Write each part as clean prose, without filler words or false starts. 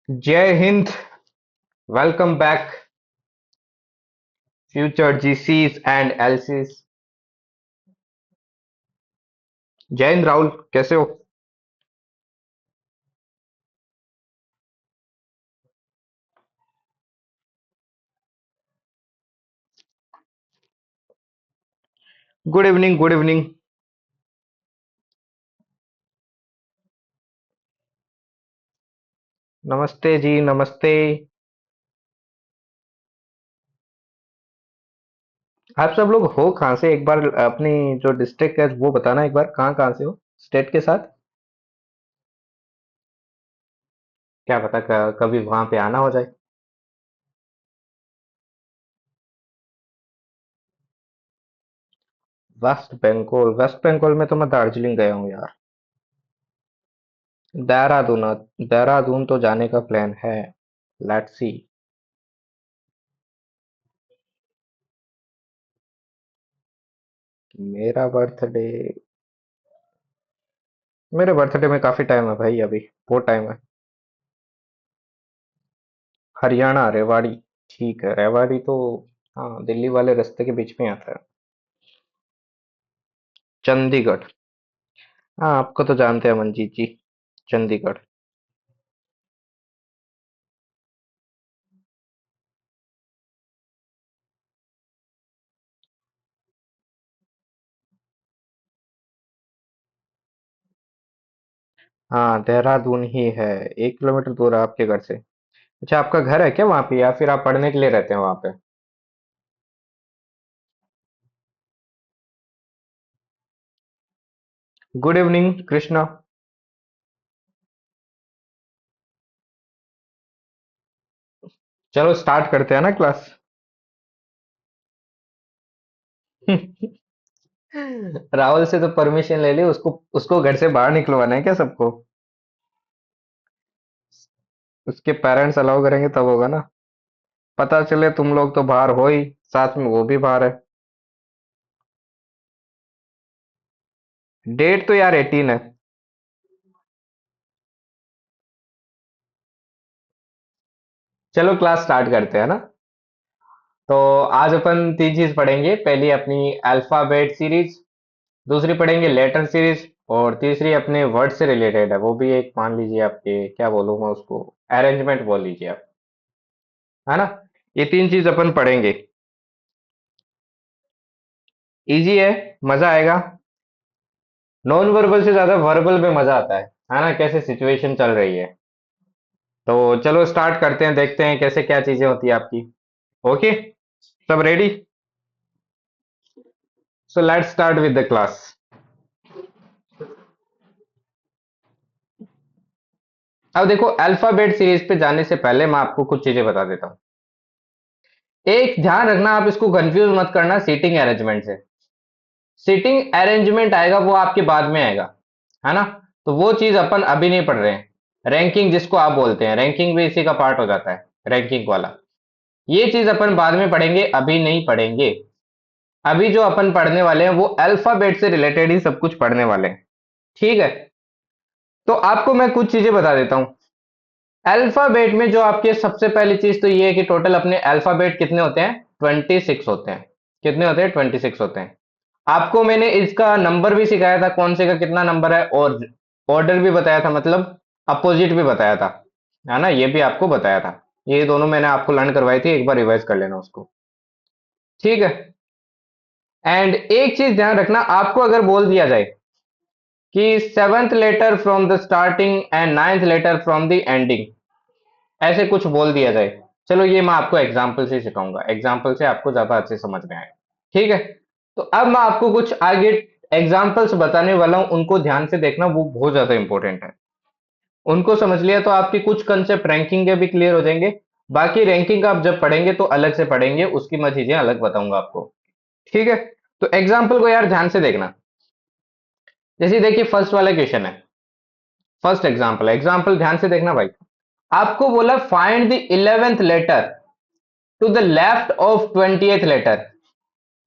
जय हिंद। Welcome back. Future GCs and LCs. जय हिंद राहुल, कैसे हो? Good evening, good evening. नमस्ते जी, नमस्ते। आप सब लोग हो कहाँ से? एक बार अपनी जो डिस्ट्रिक्ट है वो बताना, एक बार कहाँ कहाँ से हो स्टेट के साथ। क्या पता कभी वहां पे आना हो जाए। वेस्ट बंगाल, वेस्ट बंगाल में तो मैं दार्जिलिंग गया हूँ यार। देहरादून। देहरादून तो जाने का प्लान है। Let's see. मेरा बर्थडे मेरे बर्थडे में काफी टाइम है भाई, अभी बहुत टाइम है। हरियाणा, रेवाड़ी। ठीक है, रेवाड़ी तो हाँ, दिल्ली वाले रास्ते के बीच में आता है। चंडीगढ़। हाँ, आपको तो जानते हैं मंजीत जी। चंडीगढ़। हाँ, देहरादून ही है। 1 किलोमीटर दूर है आपके घर से। अच्छा, आपका घर है क्या वहाँ पे, या फिर आप पढ़ने के लिए रहते हैं वहाँ पे? Good evening Krishna. चलो स्टार्ट करते हैं ना क्लास। राहुल से तो परमिशन ले ली, उसको उसको घर से बाहर निकलवाना है क्या सबको? उसके पेरेंट्स अलाउ करेंगे तब होगा ना। पता चले तुम लोग तो बाहर हो ही, साथ में वो भी बाहर है। डेट तो यार 18 है। चलो क्लास स्टार्ट करते हैं ना। तो आज अपन तीन चीज पढ़ेंगे। पहली अपनी अल्फाबेट सीरीज, दूसरी पढ़ेंगे लेटर सीरीज, और तीसरी अपने वर्ड से रिलेटेड है, वो भी एक मान लीजिए आपके, क्या बोलूँ मैं उसको, अरेंजमेंट बोल लीजिए आप। है ना? ये तीन चीज अपन पढ़ेंगे। इजी है, मजा आएगा। नॉन वर्बल से ज्यादा वर्बल में मजा आता है ना? कैसे सिचुएशन चल रही है। तो चलो स्टार्ट करते हैं, देखते हैं कैसे क्या चीजें होती है आपकी। ओके, सब ready? So let's start with the class. अब देखो, अल्फाबेट सीरीज पे जाने से पहले मैं आपको कुछ चीजें बता देता हूँ। एक ध्यान रखना, आप इसको कंफ्यूज मत करना सीटिंग अरेंजमेंट से। सीटिंग अरेंजमेंट आएगा वो आपके बाद में आएगा। है ना? तो वो चीज अपन अभी नहीं पढ़ रहे हैं। रैंकिंग जिसको आप बोलते हैं, रैंकिंग भी इसी का पार्ट हो जाता है, रैंकिंग वाला। ये चीज अपन बाद में पढ़ेंगे, अभी नहीं पढ़ेंगे। अभी जो अपन पढ़ने वाले हैं वो अल्फाबेट से रिलेटेड ही सब कुछ पढ़ने वाले हैं। ठीक है? तो आपको मैं कुछ चीजें बता देता हूँ। अल्फाबेट में जो आपके सबसे पहली चीज तो ये है कि टोटल अपने अल्फाबेट कितने होते हैं? 26 होते हैं। कितने होते हैं? 26 होते हैं। आपको मैंने इसका नंबर भी सिखाया था, कौन से का कितना नंबर है, और ऑर्डर भी बताया था, मतलब अपोजिट भी बताया था। है ना? ये भी आपको बताया था। ये दोनों मैंने आपको लर्न करवाई थी, एक बार रिवाइज कर लेना उसको। ठीक है? एंड एक चीज ध्यान रखना, आपको अगर बोल दिया जाए कि seventh letter from the starting and ninth letter from the ending, ऐसे कुछ बोल दिया जाए। चलो ये मैं आपको एग्जाम्पल से सिखाऊंगा, एग्जाम्पल से आपको ज्यादा अच्छे समझ में आएगा। ठीक है? तो अब मैं आपको कुछ आगे एग्जाम्पल्स बताने वाला हूं, उनको ध्यान से देखना, वो बहुत ज्यादा इंपॉर्टेंट है। उनको समझ लिया तो आपके कुछ कंसेप्ट रैंकिंग के भी क्लियर हो जाएंगे। बाकी रैंकिंग का आप जब पढ़ेंगे तो अलग से पढ़ेंगे, उसकी मैं चीजें अलग बताऊंगा आपको। ठीक है? तो एग्जाम्पल को यार ध्यान से देखना। जैसे देखिए, फर्स्ट वाला क्वेश्चन है। फर्स्ट एग्जाम्पल, एग्जाम्पल ध्यान से देखना भाई। आपको बोला find the 11th letter to the left of 20th letter.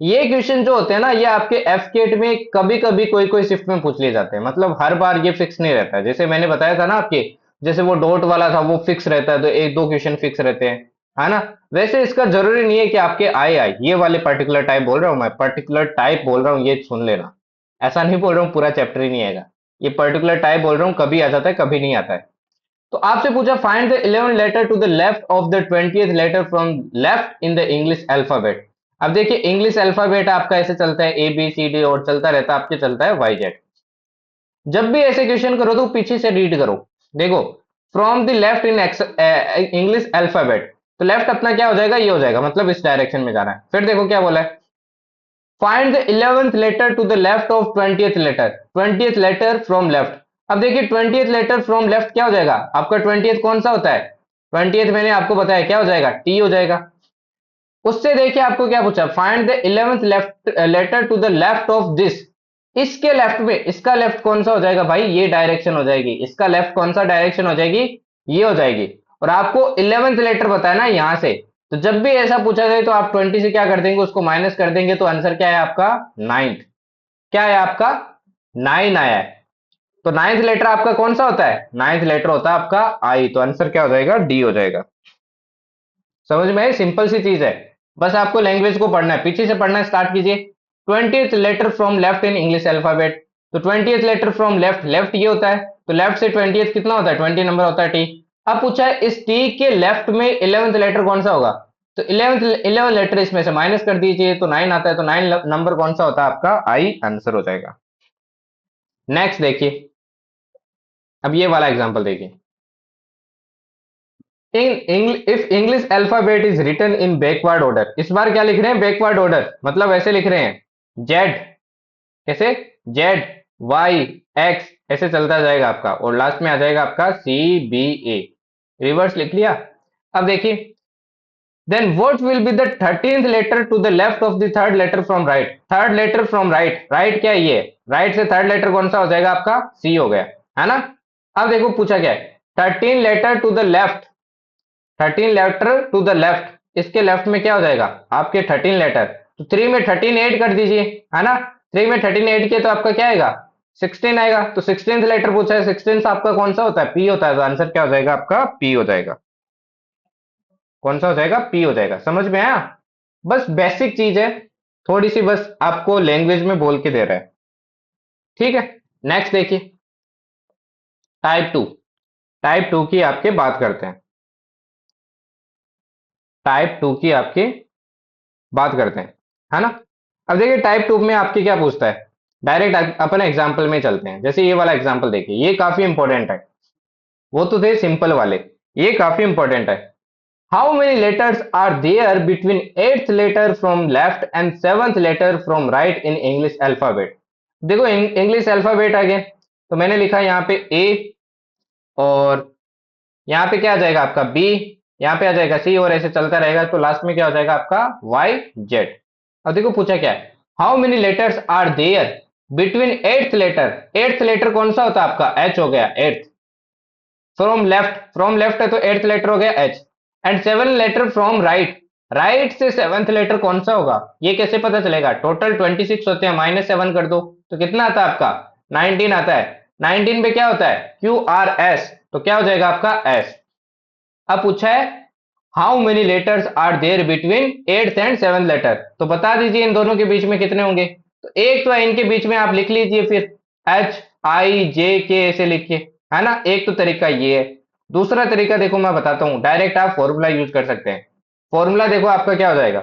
ये क्वेश्चन जो होते हैं ना, ये आपके एफ केट में कभी कभी कोई कोई शिफ्ट में पूछ लिए जाते हैं, मतलब हर बार ये फिक्स नहीं रहता है। जैसे मैंने बताया था ना आपके, जैसे वो डॉट वाला था वो फिक्स रहता है, तो एक दो क्वेश्चन फिक्स रहते हैं, है ना। वैसे इसका जरूरी नहीं है कि आपके आए ये वाले पर्टिकुलर टाइप बोल रहा हूँ मैं, पर्टिकुलर टाइप बोल रहा हूँ, ये सुन लेना। ऐसा नहीं बोल रहा हूँ पूरा चैप्टर ही नहीं आएगा, ये पर्टिकुलर टाइप बोल रहा हूँ, कभी आ जाता है कभी नहीं आता है। तो आपसे पूछा find the 11 letter to the left of the 20th letter from left in the English alphabet. अब देखिए इंग्लिश अल्फाबेट आपका ऐसे चलता है ए बी सी डी और चलता रहता है, आपके चलता है वाई जेड। जब भी ऐसे क्वेश्चन करो तो पीछे से रीड करो। देखो from the left in English alphabet, तो लेफ्ट अपना क्या हो जाएगा, ये हो जाएगा, मतलब इस डायरेक्शन में जाना है। फिर देखो क्या बोला है, find the 11th letter to the left of 20th letter, 20th letter from left. अब देखिए 20th लेटर फ्रॉम लेफ्ट क्या हो जाएगा आपका, 20th कौन सा होता है, 20th मैंने आपको बताया क्या हो जाएगा, टी हो जाएगा। उससे देखिए आपको क्या पूछा, find the 11th left letter to the left of this. इसके लेफ्ट में, इसका लेफ्ट कौन सा हो जाएगा भाई, ये डायरेक्शन हो जाएगी, इसका लेफ्ट कौन सा डायरेक्शन हो जाएगी, ये हो जाएगी। और आपको 11th लेटर बताया ना यहां से, तो जब भी ऐसा पूछा जाए तो आप 20 से क्या कर देंगे, उसको माइनस कर देंगे, तो आंसर क्या है आपका, नाइन्थ। क्या है आपका, 9 आया है। तो नाइन्थ लेटर आपका कौन सा होता है, नाइन्थ लेटर होता है आपका आई, तो आंसर क्या हो जाएगा, डी हो जाएगा। समझ में आई, सिंपल सी चीज है। बस आपको लैंग्वेज को पढ़ना है, पीछे से पढ़ना स्टार्ट कीजिए। 20th letter from left in English alphabet, तो 20th letter from left, left ये होता है, तो लेफ्ट से 20th कितना होता है, 20 नंबर होता है टी। अब पूछा है इस टी के लेफ्ट में 11th लेटर कौन सा होगा, तो 11 लेटर इसमें से माइनस कर दीजिए, तो 9 आता है, तो 9 नंबर कौन सा होता है आपका, आई आंसर हो जाएगा। नेक्स्ट देखिए, अब ये वाला एग्जांपल देखिए, if English alphabet is written in backward order. इस बार क्या लिख रहे हैं, बैकवर्ड ऑर्डर, मतलब ऐसे लिख रहे हैं जेड, कैसे, जेड वाई एक्स ऐसे चलता जाएगा आपका, और लास्ट में आ जाएगा आपका सी बी ए, रिवर्स लिख लिया। अब देखिए, then what will be the 13th letter to the left of the third letter from right, third letter from right, right क्या है ये, राइट से थर्ड लेटर कौन सा हो जाएगा आपका, सी हो गया, है ना। अब देखो पूछा क्या है, 13 letter to the left, 13 letter to the left, इसके लेफ्ट में क्या हो जाएगा आपके 13 लेटर, तो 3 में 13 ऐड कर दीजिए, है ना। 3 में 13 ऐड किया तो आपका क्या आएगा, 16 आएगा। तो 16th लेटर पूछा है, 16th आपका कौन सा होता है, पी होता है, तो आंसर क्या हो जाएगा आपका, पी हो जाएगा। कौन सा हो जाएगा, पी हो जाएगा। समझ में आया, बस बेसिक चीज है, थोड़ी सी बस आपको लैंग्वेज में बोल के दे रहा है, ठीक है। नेक्स्ट देखिए, टाइप टू, टाइप टू की आपके बात करते हैं, टाइप टू की आपके बात करते हैं, है ना। अब देखिए टाइप टू में आपके क्या पूछता है, डायरेक्ट अपन एग्जाम्पल में चलते हैं। जैसे ये वाला एग्जाम्पल देखिए, ये काफी इंपॉर्टेंट है, वो तो थे सिंपल वाले, ये काफी इंपॉर्टेंट है। How many letters are there between 8th letter from left and 7th letter from right in English alphabet. देखो इंग्लिश अल्फाबेट आ गया, तो मैंने लिखा यहाँ पे ए, और यहाँ पे क्या आ जाएगा आपका बी, यहाँ पे आ जाएगा सी, और ऐसे चलता रहेगा, तो लास्ट में क्या हो जाएगा आपका वाई जेड। अब देखो पूछा क्या है, how many letters are there between 8th letter, 8th letter कौन सा होता है आपका, एच हो गया, 8th from left, from left है तो 8th लेटर हो गया H, and 7 letter from right, right से 7th लेटर कौन सा होगा, ये कैसे पता चलेगा, टोटल 26 होते हैं, -7 कर दो, तो कितना आता है आपका, 19 आता है। 19 पे क्या होता है, क्यू आर एस, तो क्या हो जाएगा आपका एस। अब पूछा है how many letters are there between 8th and 7th letter, तो बता दीजिए इन दोनों के बीच में कितने होंगे, तो एक तो है इनके बीच में, आप लिख लीजिए फिर एच आई जे के ऐसे लिखिए, है ना। एक तो तरीका ये है, दूसरा तरीका देखो मैं बताता हूं, डायरेक्ट आप फॉर्मूला यूज कर सकते हैं। फॉर्मूला देखो आपका क्या हो जाएगा,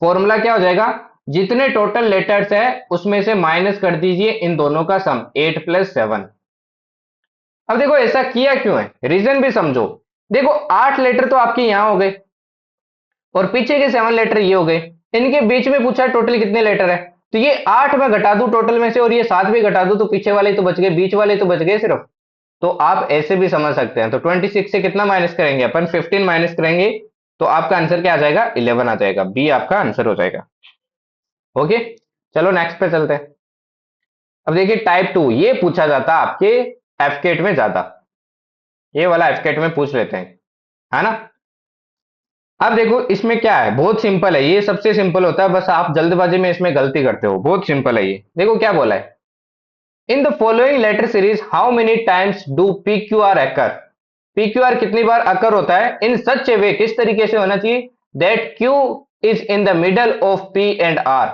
फॉर्मूला क्या हो जाएगा, जितने टोटल लेटर्स है उसमें से माइनस कर दीजिए इन दोनों का सम, 8 + 7। अब देखो ऐसा किया क्यों है, रीजन भी समझो। देखो 8 लेटर तो आपके यहां हो गए, और पीछे के 7 लेटर ये हो गए, इनके बीच में पूछा है टोटल कितने लेटर है, तो ये 8 में घटा दूं टोटल में से, और ये 7 भी घटा दूं, तो पीछे वाले तो बच गए, बीच वाले तो बच गए सिर्फ। तो आप ऐसे भी समझ सकते हैं, तो 26 से कितना माइनस करेंगे अपन, 15 माइनस करेंगे, तो आपका आंसर क्या आ जाएगा, 11 आ जाएगा, बी आपका आंसर हो जाएगा। ओके, चलो नेक्स्ट पे चलते हैं। अब देखिए टाइप टू, ये पूछा जाता है आपके एफकेट में ज्यादा, ये वाला एफकेट में पूछ लेते हैं, है ना। अब देखो इसमें क्या है, बहुत सिंपल है, ये सबसे सिंपल होता है, बस आप जल्दबाजी में इसमें गलती करते हो, बहुत सिंपल है ये। देखो क्या बोला है, in the following letter series how many times do P Q R occur. PQR कितनी बार अकर होता है, इन सच ए वे, किस तरीके से होना चाहिए, that Q is in the middle of P and R।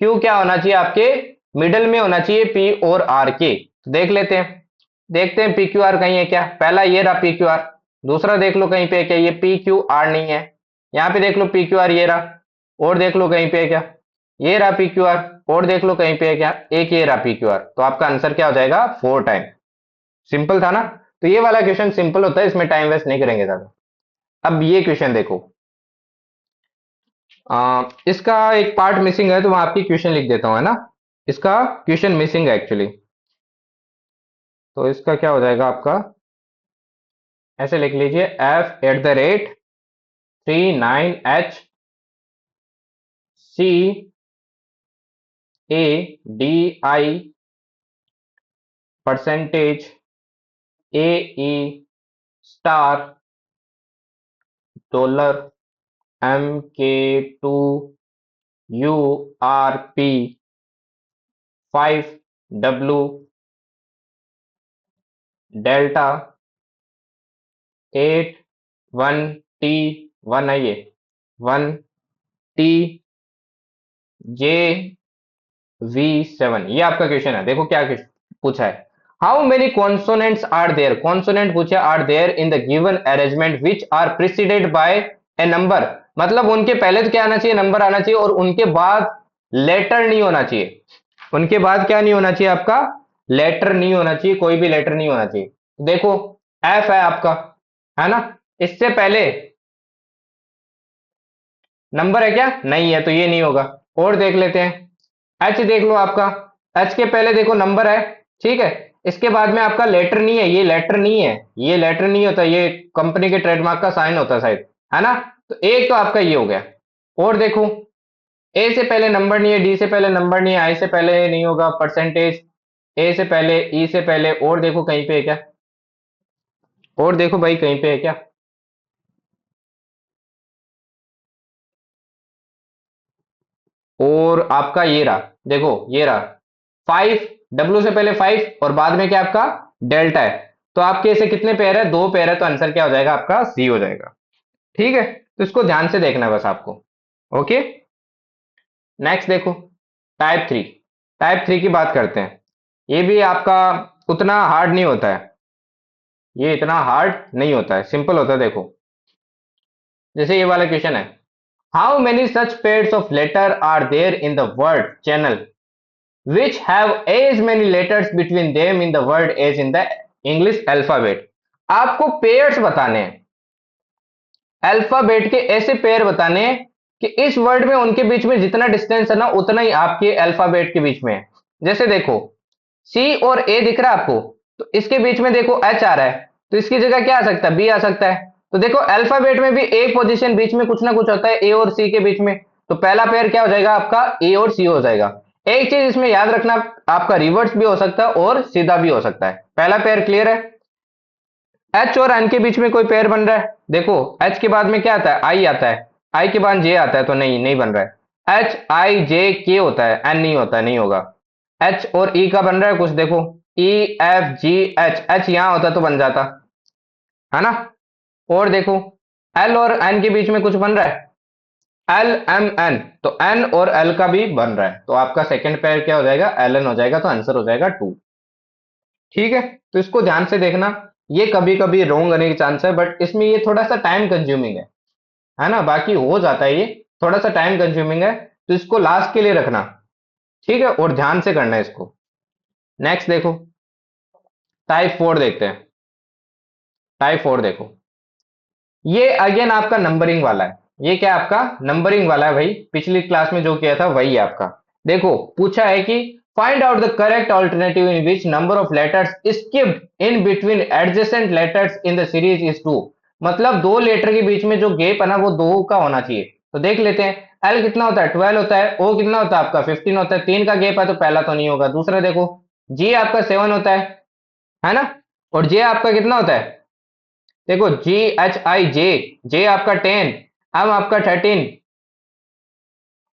Q क्या होना चाहिए, आपके मिडल में होना चाहिए P और R के। तो देख लेते हैं, देखते हैं PQR कहीं है क्या। पहला ये रहा PQR, दूसरा देख लो कहीं पे है क्या, ये PQR नहीं है। यहाँ पे देख लो PQR ये रहा, और देख लो कहीं पे है क्या, ये रहा PQR, और देख लो कहीं पे है क्या, एक ये रहा PQR। तो आपका आंसर क्या हो जाएगा, 4 टाइम। सिंपल था ना। तो ये वाला क्वेश्चन सिंपल होता है, इसमें टाइम वेस्ट नहीं करेंगे ज्यादा। अब ये क्वेश्चन देखो, इसका एक पार्ट मिसिंग है, तो मैं आपकी क्वेश्चन लिख देता हूं, है ना। इसका क्वेश्चन मिसिंग है एक्चुअली। तो इसका क्या हो जाएगा आपका, ऐसे लिख लीजिए, F@39HCADI percentage AE star MK2URP 5W delta 81T1 है ये, 1TJV7, ये आपका क्वेश्चन है। देखो क्या पूछा है, how many consonants are there, consonant पूछे are there in the given arrangement which are preceded by a number. मतलब उनके पहले तो क्या आना चाहिए, नंबर आना चाहिए, और उनके बाद लेटर नहीं होना चाहिए। उनके बाद क्या नहीं होना चाहिए आपका, लेटर नहीं होना चाहिए, कोई भी लेटर नहीं होना चाहिए। देखो एफ है आपका, है ना, इससे पहले नंबर है क्या, नहीं है, तो ये नहीं होगा। और देख लेते हैं, एच देख लो आपका, एच के पहले देखो नंबर है, ठीक है, इसके बाद में आपका लेटर नहीं है, ये लेटर नहीं है, ये लेटर नहीं होता, ये कंपनी के ट्रेडमार्क का साइन होता है शायद, है ना। तो एक तो आपका ये हो गया। और देखो, ए से पहले नंबर नहीं है, डी से पहले नंबर नहीं है, आई से पहले नहीं होगा, परसेंटेज ए से पहले, ई से पहले, और देखो कहीं पे है क्या, और देखो भाई कहीं पे है क्या, और आपका ये रहा, देखो ये रहा 5, डब्ल्यू से पहले 5, और बाद में क्या आपका डेल्टा है। तो आपके ऐसे कितने पेयर है, 2 पेयर है, तो आंसर क्या हो जाएगा आपका, सी हो जाएगा। ठीक है, तो इसको ध्यान से देखना है बस आपको। ओके, नेक्स्ट देखो, टाइप 3। टाइप 3 की बात करते हैं। ये भी आपका उतना हार्ड नहीं होता है, ये इतना हार्ड नहीं होता है, सिंपल होता है। देखो जैसे ये वाला क्वेश्चन है, how many such pairs of letter are there in the word channel which have as many letters between them in the word as in the English alphabet। आपको पेयर्स बताने हैं, अल्फाबेट के ऐसे पेयर बताने हैं कि इस वर्ड में उनके बीच में जितना डिस्टेंस है ना, उतना ही आपके अल्फाबेट के बीच में है। जैसे देखो, सी और ए दिख रहा है आपको, तो इसके बीच में देखो एच आ रहा है, तो इसकी जगह क्या आ सकता है, बी आ सकता है। तो देखो अल्फाबेट में भी एक पोजीशन बीच में कुछ ना कुछ होता है, ए और सी के बीच में। तो पहला पेयर क्या हो जाएगा आपका, ए और सी हो जाएगा। एक चीज इसमें याद रखना, आपका रिवर्स भी हो सकता है और सीधा भी हो सकता है। पहला पेयर क्लियर है, एच और एन के बीच में कोई पेयर बन रहा है। देखो एच के बाद में क्या आता है, आई आता है, आई के बाद जे आता है, तो नहीं, नहीं बन रहा है। HIJK होता है, एन नहीं होता है, नहीं होगा। एच और ई का बन रहा है कुछ, देखो EFGH, एच यहां होता तो बन जाता, है ना। और देखो एल और एन के बीच में कुछ बन रहा है, LMN, तो एन और एल का भी बन रहा है, तो आपका सेकंड पेयर क्या हो जाएगा, LN हो जाएगा, तो आंसर हो जाएगा 2। ठीक है, तो इसको ध्यान से देखना, ये कभी कभी रोंग होने के चांस है, बट इसमें ये थोड़ा सा टाइम कंज्यूमिंग है ना, बाकी हो जाता है, ये थोड़ा सा टाइम कंज्यूमिंग है, तो इसको लास्ट के लिए रखना। ठीक है, और ध्यान से करना है इसको। नेक्स्ट देखो, टाइप 4 देखते हैं। टाइप 4 देखो, ये अगेन आपका नंबरिंग वाला है। ये क्या है आपका, नंबरिंग वाला है भाई, पिछली क्लास में जो किया था वही है आपका। देखो पूछा है कि find out the correct alternative in which number of letters skipped in between adjacent letters in the series is 2। मतलब दो लेटर के बीच में जो गैप है ना, वो 2 का होना चाहिए। तो देख लेते हैं, एल कितना होता है, 12 होता है, ओ कितना होता है आपका 15 होता है, 3 का गैप है, तो पहला तो नहीं होगा। दूसरा देखो, जी आपका 7 होता है ना, और जे आपका कितना होता है, देखो GHI, जे आपका 10, एम आपका 13,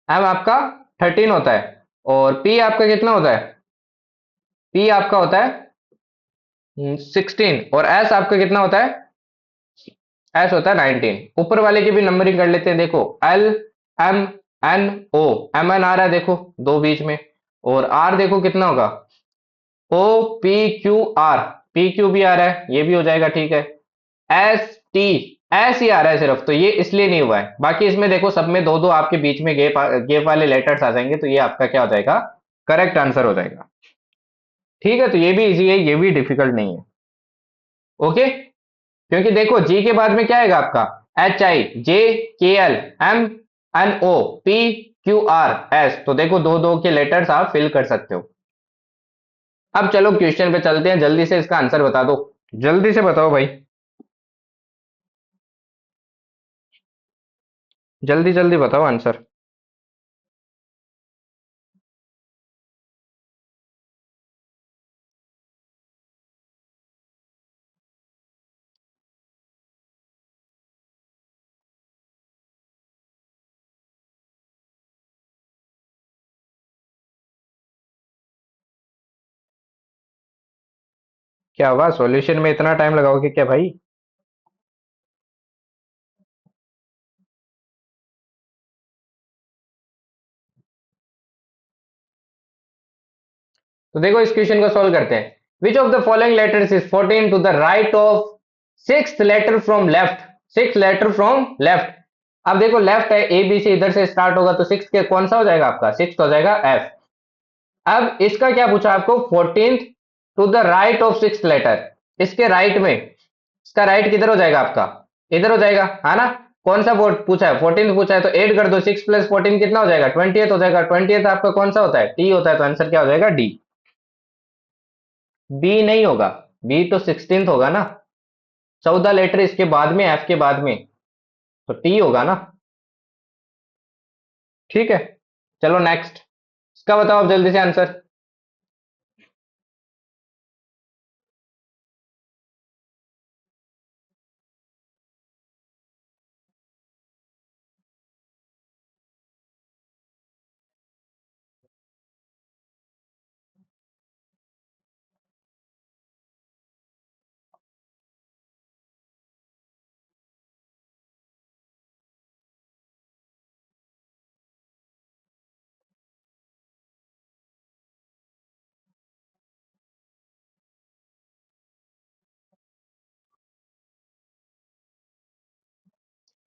एम आपका 13 होता है, और पी आपका कितना होता है, पी आपका होता है 16, और एस आपका कितना होता है एस होता है 19। ऊपर वाले की भी नंबरिंग कर लेते हैं, देखो L M N O, M N आ रहा है देखो दो बीच में, और आर देखो कितना होगा, O P Q R, P Q भी आ रहा है, ये भी हो जाएगा ठीक है। एस टी, एस ही आ रहा है सिर्फ, तो ये इसलिए नहीं हुआ है, बाकी इसमें देखो सब में दो दो आपके बीच में गैप गैप वाले लेटर्स आ जाएंगे, तो ये आपका क्या हो जाएगा, करेक्ट आंसर हो जाएगा। ठीक है, तो ये भी इजी है, ये भी डिफिकल्ट नहीं है। ओके, क्योंकि देखो जी के बाद में क्या आएगा आपका, H I J K L M N O P Q R S, तो देखो दो दो के लेटर्स आप फिल कर सकते हो। अब चलो क्वेश्चन पे चलते हैं, जल्दी से इसका आंसर बता दो, जल्दी से बताओ भाई, जल्दी जल्दी बताओ आंसर। क्या हुआ, सॉल्यूशन में इतना टाइम लगाओगे क्या भाई? तो देखो इस क्वेश्चन को सॉल्व करते हैं। Which of the following letters is 14 to the right of six letter from left, six letter from left. अब देखो लेफ्ट है, ए बी सी इधर से स्टार्ट होगा, तो सिक्स के कौन सा हो जाएगा आपका, सिक्स हो जाएगा एफ। अब इसका क्या पूछा आपको, 14th to the right of six letter, इसके राइट में, इसका राइट किधर हो जाएगा आपका, इधर हो जाएगा, है ना। कौन सा बोर्ड पूछा है, 14th पूछा है, तो ऐड कर दो, 6 प्लस 14 कितना हो जाएगा, 20th हो जाएगा। 20th आपका कौन सा होता है, टी होता है, तो आंसर क्या हो जाएगा, डी। बी नहीं होगा, बी तो 16th होगा ना, 14 लेटर इसके बाद में, एफ के बाद में, तो टी होगा ना। ठीक है, चलो नेक्स्ट, इसका बताओ आप जल्दी से आंसर।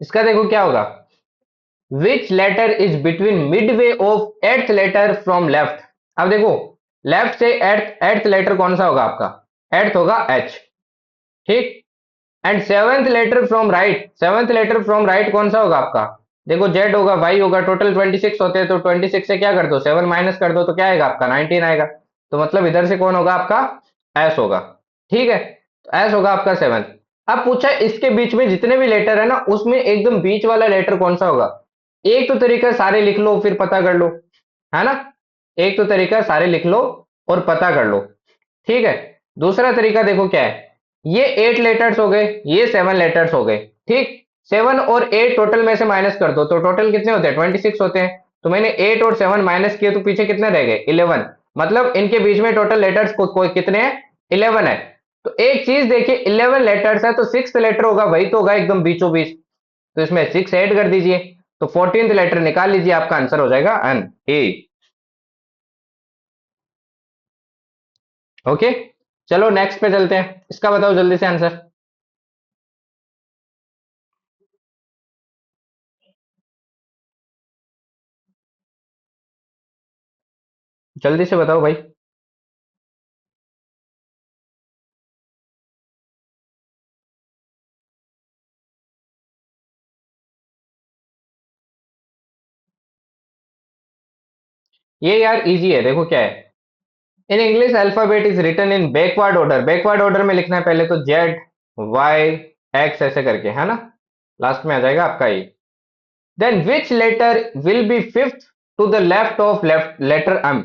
इसका देखो क्या होगा, which letter is between midway of eighth letter from left. अब देखो लेफ्ट से एट्थ, एट्थ लेटर कौन सा होगा आपका, एट्थ होगा एच, ठीक। And seventh letter from right, seventh letter from right कौन सा होगा आपका, देखो जेड होगा, वाई होगा, टोटल 26 होते हैं, तो 26 से क्या कर दो, 7 माइनस कर दो, तो क्या आएगा आपका 19 आएगा। तो मतलब इधर से कौन होगा आपका, एस होगा। ठीक है, तो एस होगा आपका 7। अब पूछा इसके बीच में जितने भी लेटर है ना, उसमें एकदम बीच वाला लेटर कौन सा होगा। एक तो तरीका सारे लिख लो फिर पता कर लो, है ना, एक तो तरीका सारे लिख लो और पता कर लो। ठीक है, दूसरा तरीका देखो क्या है, ये 8 लेटर्स हो गए, ये 7 लेटर्स हो गए, ठीक। 7 और 8 टोटल में से माइनस कर दो, तो टोटल कितने होते हैं, 26 होते हैं। तो मैंने 8 और 7 माइनस किए, तो पीछे कितने रह गए, 11। मतलब इनके बीच में टोटल लेटर्स कोई कितने हैं, 11 है। तो एक चीज देखिए, 11 लेटर्स है, तो सिक्स लेटर होगा, वही तो होगा एकदम बीचों बीच, तो इसमें 6 ऐड कर दीजिए, तो 14th लेटर निकाल लीजिए, आपका आंसर हो जाएगा एन, ए। ओके, चलो नेक्स्ट पे चलते हैं, इसका बताओ जल्दी से आंसर, जल्दी से बताओ भाई। ये यार इजी है, देखो क्या है, in English alphabet is written in backward order, backward order में लिखना है, पहले तो जेड वाई एक्स ऐसे करके, है ना, लास्ट में आ जाएगा आपका E. Then which letter will be fifth to the left of left letter M.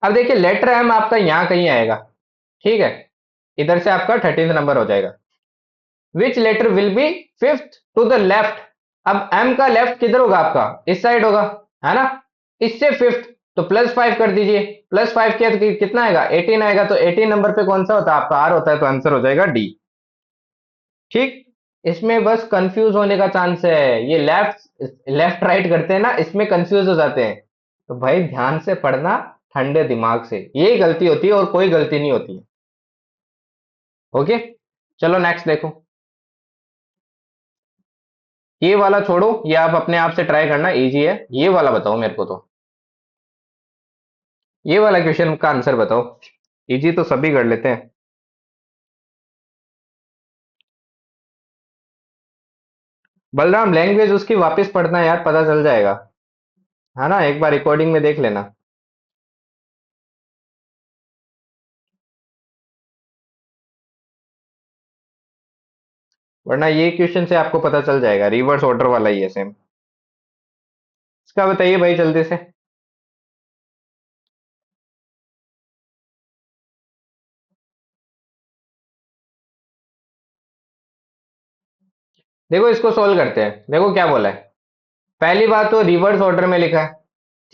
अब देखिए लेटर एम आपका यहां कहीं आएगा, ठीक है, इधर से आपका 13th नंबर हो जाएगा। Which letter will be fifth to the left, अब एम का लेफ्ट किधर होगा आपका, इस साइड होगा, है ना, इससे फिफ्थ, तो +5 कर दीजिए, +5 किया तो कितना आएगा, 18 आएगा, तो 18 नंबर पे कौन सा होता है आपका, आर होता है, तो आंसर हो जाएगा डी। ठीक, इसमें बस कंफ्यूज होने का चांस है, ये लेफ्ट लेफ्ट राइट करते हैं ना, इसमें कंफ्यूज हो जाते हैं। तो भाई ध्यान से पढ़ना, ठंडे दिमाग से, यही गलती होती है और कोई गलती नहीं होती है। ओके, चलो नेक्स्ट देखो। ये वाला छोड़ो, ये आप अपने आप से ट्राई करना, इजी है। ये वाला बताओ मेरे को, तो ये वाला क्वेश्चन का आंसर बताओ। इजी तो सभी कर लेते हैं। बलराम, लैंग्वेज उसकी वापस पढ़ना यार, पता चल जाएगा। है ना, एक बार रिकॉर्डिंग में देख लेना। वरना ये क्वेश्चन से आपको पता चल जाएगा, रिवर्स ऑर्डर वाला ही है सेम। इसका बताइए भाई जल्दी से। देखो इसको सोल्व करते हैं, देखो क्या बोला है। पहली बात तो रिवर्स ऑर्डर में लिखा है।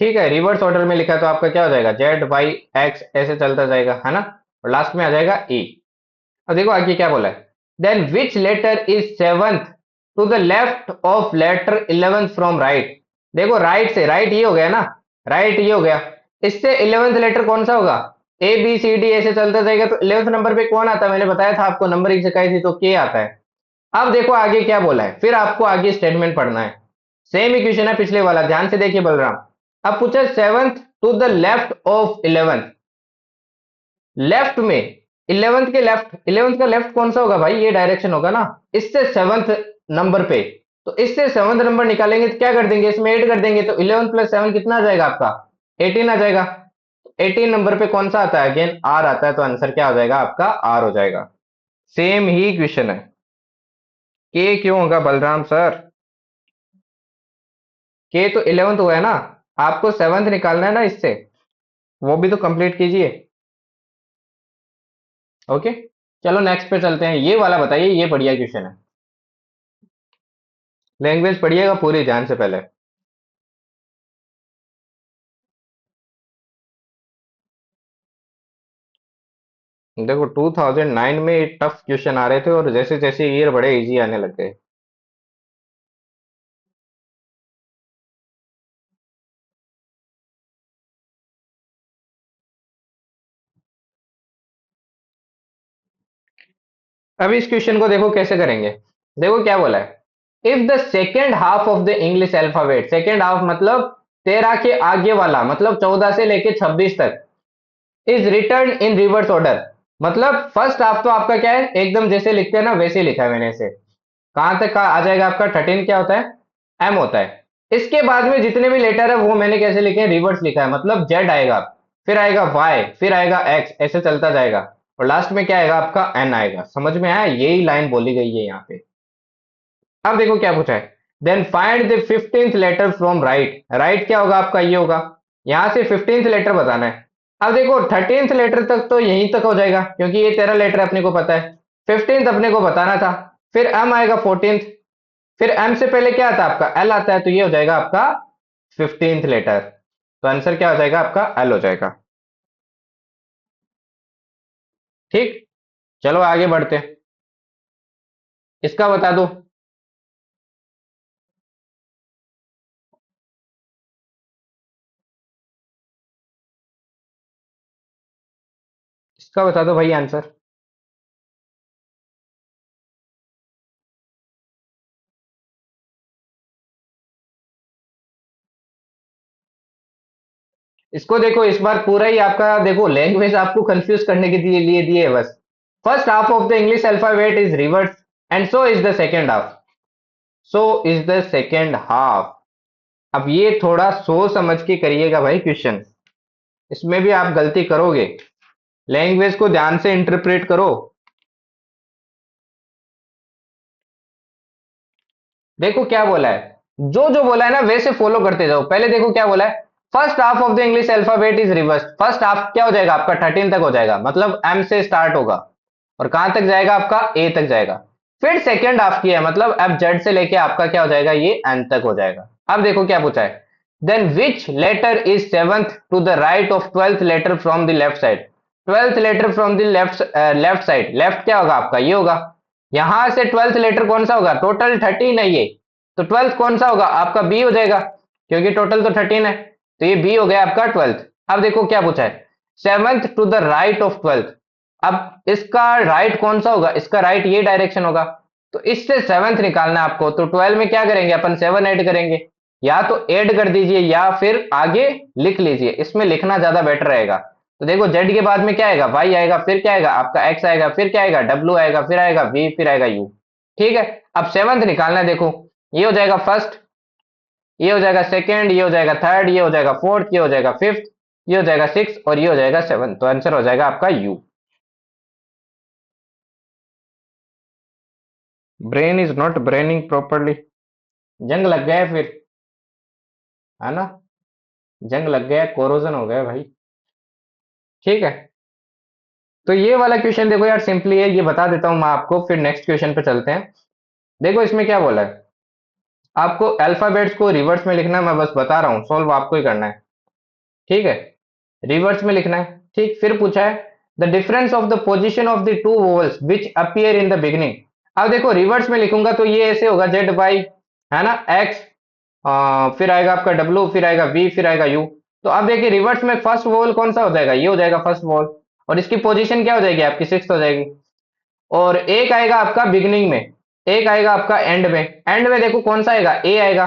ठीक है, रिवर्स ऑर्डर में लिखा है तो आपका क्या हो जाएगा, जेड वाई एक्स ऐसे चलता जाएगा, है ना। और लास्ट में आ जाएगा ई। अब देखो आगे क्या बोला है। Then which letter is seventh to the left of letter 11th from right. देखो राइट से, राइट ये हो गया ना, राइट ये हो गया। इससे 11th लेटर कौन सा होगा, ए बी सी डी ऐसे चलता जाएगा, तो 11th नंबर पे कौन आता है, मैंने बताया था आपको, नंबरिंग सिखाई थी, तो के आता है। अब देखो आगे क्या बोला है, फिर आपको आगे स्टेटमेंट पढ़ना है। सेम इक्वेशन है पिछले वाला, ध्यान से देखिए बलराम। अब पूछा seventh to the left of 11th। Left में 11th के लेफ्ट, 11th का लेफ्ट कौन सा होगा भाई, ये डायरेक्शन होगा ना। इससे 7th नंबर पे, तो इससे 7th नंबर निकालेंगे तो क्या कर देंगे, इसमें 8 कर देंगे, तो 11 प्लस 7 कितना आ जाएगा आपका, 18 आ जाएगा। 18 नंबर पे कौन सा आता है, अगेन आर आता है, तो आंसर क्या हो जाएगा आपका, आर हो जाएगा। सेम ही क्वेश्चन है। के क्यों होगा बलराम सर, के तो 11th हुआ है ना, आपको 7th निकालना है ना इससे, वो भी तो कंप्लीट कीजिए। ओके, चलो नेक्स्ट पे चलते हैं। ये वाला बताइए, ये बढ़िया क्वेश्चन है। लैंग्वेज पढ़िएगा पूरी ध्यान से पहले। देखो 2009 में टफ क्वेश्चन आ रहे थे, और जैसे जैसे ईयर बड़े इजी आने लग गए। अब इस क्वेश्चन को देखो कैसे करेंगे। देखो क्या बोला है। If the second half of the English alphabet, second half मतलब 13 के आगे वाला, मतलब 14 से लेके 26 तक, is return in reverse order. मतलब फर्स्ट हाफ तो आपका क्या है, एकदम जैसे लिखते हैं ना वैसे लिखा है मैंने इसे। कहां तक का आ जाएगा आपका, 13 क्या होता है, एम होता है। इसके बाद में जितने भी लेटर है वो मैंने कैसे लिखे हैं, रिवर्स लिखा है, मतलब जेड आएगा, फिर आएगा वाई, फिर आएगा एक्स, ऐसे चलता जाएगा। और लास्ट में क्या आएगा आपका, एन आएगा। समझ में आया, यही लाइन बोली गई है यहाँ पे। अब देखो क्या पूछा है। Then find the 15th letter from right. Right क्या होगा आपका, ये होगा। यहां से 15th लेटर बताना है। अब देखो 13th लेटर तक तो यहीं तक हो जाएगा, क्योंकि ये 13 लेटर अपने को पता है। 15th अपने को बताना था। फिर एम आएगा 14th। फिर एम से पहले क्या आता है आपका, एल आता है, तो ये हो जाएगा आपका 15th लेटर। तो आंसर क्या हो जाएगा आपका, एल हो जाएगा। ठीक, चलो आगे बढ़ते हैं। इसका बता दो। इसका बता दो भाई आंसर। इसको देखो, इस बार पूरा ही आपका देखो, लैंग्वेज आपको कंफ्यूज करने के लिए दिए है बस। First half of the English alphabet is reverse, and so is the second half. So is the second half. अब ये थोड़ा सोच समझ के करिएगा भाई क्वेश्चन, इसमें भी आप गलती करोगे। लैंग्वेज को ध्यान से इंटरप्रेट करो। देखो क्या बोला है, जो जो बोला है ना वैसे फॉलो करते जाओ। पहले देखो क्या बोला है। First half of the English alphabet is reverse. First half क्या हो जाएगा आपका, 13 तक हो जाएगा, मतलब एम से स्टार्ट होगा, और कहां तक जाएगा आपका, ए तक जाएगा। फिर सेकेंड हाफ किया है, मतलब अब जेड से लेके आपका क्या हो जाएगा, ये एन तक हो जाएगा। अब देखो क्या पूछा है। Then which letter is seventh to the right of 12th letter from the left side. 12th letter from the left, left side, left क्या होगा आपका, ये होगा। यहां से 12th लेटर कौन सा होगा, टोटल 13 है ये, तो 12th कौन सा होगा आपका, बी हो जाएगा, क्योंकि टोटल तो 13 है, तो ये बी हो गया आपका 12th। अब देखो क्या पूछा है, seventh to the right of 12th। अब इसका राइट कौन सा होगा, इसका राइट ये डायरेक्शन होगा, तो इससे सेवंथ निकालना है आपको, तो 12 में क्या करेंगे अपन, 7 ऐड करेंगे, या तो ऐड कर दीजिए या फिर आगे लिख लीजिए, इसमें लिखना ज्यादा बेटर रहेगा। तो देखो जेड के बाद में क्या आएगा, वाई आएगा, फिर क्या आएगा आपका एक्स आएगा, फिर क्या आएगा डब्ल्यू आएगा, फिर आएगा वी, फिर आएगा यू। ठीक है, अब सेवंथ निकालना है, देखो ये हो जाएगा फर्स्ट, ये हो जाएगा सेकंड, ये हो जाएगा थर्ड, ये हो जाएगा फोर्थ, ये हो जाएगा फिफ्थ, ये हो जाएगा सिक्स, और ये हो जाएगा सेवंथ, तो आंसर हो जाएगा आपका U. Brain is not braining properly, जंग लग गया है फिर, है ना, जंग लग गया, कोरोजन हो गया भाई। ठीक है, तो ये वाला क्वेश्चन देखो यार सिंपली है, ये बता देता हूं मैं आपको, फिर नेक्स्ट क्वेश्चन पे चलते हैं। देखो इसमें क्या बोला है, आपको अल्फाबेट्स को रिवर्स में लिखना है, मैं बस बता रहा हूँ, सॉल्व आपको ही करना है। ठीक है, रिवर्स में लिखना है। ठीक, फिर पूछा है the difference of the position of the two vowels which appear in the beginning. अब देखो रिवर्स में लिखूंगा तो ये ऐसे होगा, जेड वाई, है ना, एक्स, फिर आएगा आपका डब्ल्यू, फिर आएगा वी, फिर आएगा यू। तो अब देखिए रिवर्स में फर्स्ट वोवल कौन सा हो जाएगा, ये हो जाएगा फर्स्ट वोवल, और इसकी पोजीशन क्या हो जाएगी आपकी, सिक्स हो जाएगी। और एक आएगा आपका बिगनिंग में, एक आएगा आपका एंड में, एंड में देखो कौन सा आएगा, ए आएगा,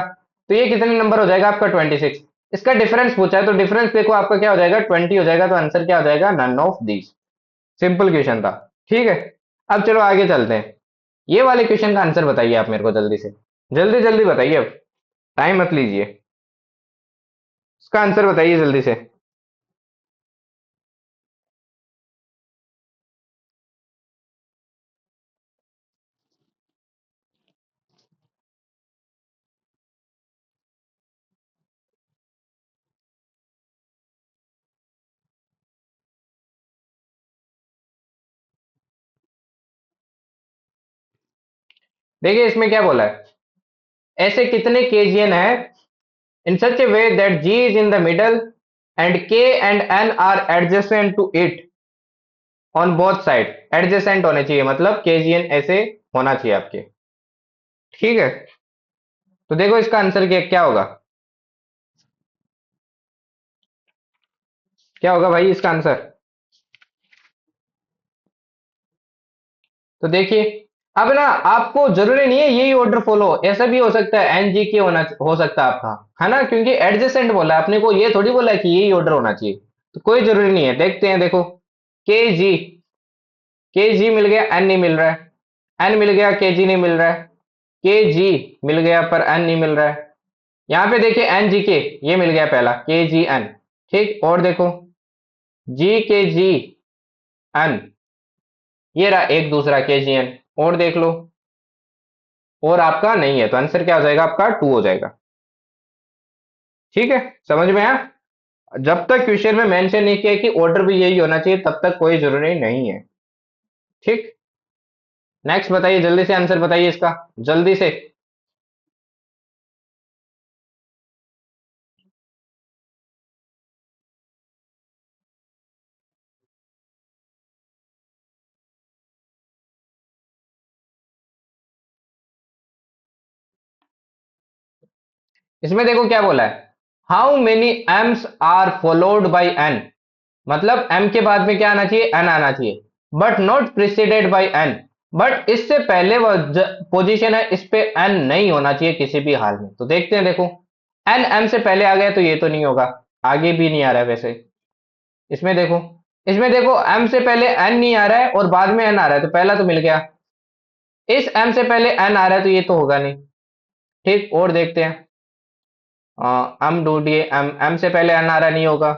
तो ये कितने नंबर हो जाएगा आपका 26। इसका डिफरेंस पूछा है, तो डिफरेंस देखो आपका क्या हो जाएगा, 20 हो जाएगा, तो आंसर क्या हो जाएगा, none of these. Simple question था। ठीक है, अब चलो आगे चलते हैं, ये वाले क्वेश्चन का आंसर बताइए आप मेरे को जल्दी से, जल्दी जल्दी बताइए, अब टाइम मत लीजिए, इसका आंसर बताइए जल्दी से। देखिए इसमें क्या बोला है, ऐसे कितने केजीएन है in such a way that G is in the middle and K and N are adjacent to it on both side, adjacent होने चाहिए, मतलब KGN ऐसे होना चाहिए आपके। ठीक है, तो देखो इसका आंसर क्या क्या होगा, क्या होगा भाई इसका आंसर। तो देखिए, अब ना आपको जरूरी नहीं है यही ऑर्डर फॉलो, ऐसा भी हो सकता है एन जी के होना हो सकता है आपका, है ना, क्योंकि एडजेसेंट बोला है अपने को, ये थोड़ी बोला है कि यही ऑर्डर होना चाहिए, तो कोई जरूरी नहीं है, देखते हैं। देखो के जी, के जी मिल गया, एन नहीं मिल रहा है, एन मिल गया, के जी नहीं मिल रहा है, के जी मिल गया पर एन नहीं मिल रहा है। यहाँ पे देखिए एन जी के, ये मिल गया पहला, के जी एन। ठीक, और देखो जी के जी एन, ये रहा एक दूसरा के जी एन, और देख लो, और आपका नहीं है, तो आंसर क्या हो जाएगा आपका, टू हो जाएगा। ठीक है, समझ में आया, जब तक क्वेश्चन में मेंशन नहीं किया कि ऑर्डर भी यही होना चाहिए तब तक कोई जरूरी नहीं है। ठीक, नेक्स्ट बताइए, जल्दी से आंसर बताइए इसका, जल्दी से। इसमें देखो क्या बोला है, how many Ms are followed by N, मतलब एम के बाद में क्या आना चाहिए, एन आना चाहिए, but not preceded by N, but इससे पहले वह पोजीशन है, इस पे एन नहीं होना चाहिए किसी भी हाल में। तो देखते हैं, देखो एन एम से पहले आ गया तो ये तो नहीं होगा, आगे भी नहीं आ रहा है वैसे। इसमें देखो, इसमें देखो एम से पहले एन नहीं आ रहा है और बाद में एन आ रहा है, तो पहला तो मिल गया, इस एम से पहले एन आ रहा है तो ये तो होगा नहीं। ठीक, और देखते हैं, एम ढूंढिए, एम, एम से पहले एन आ रहा नहीं होगा,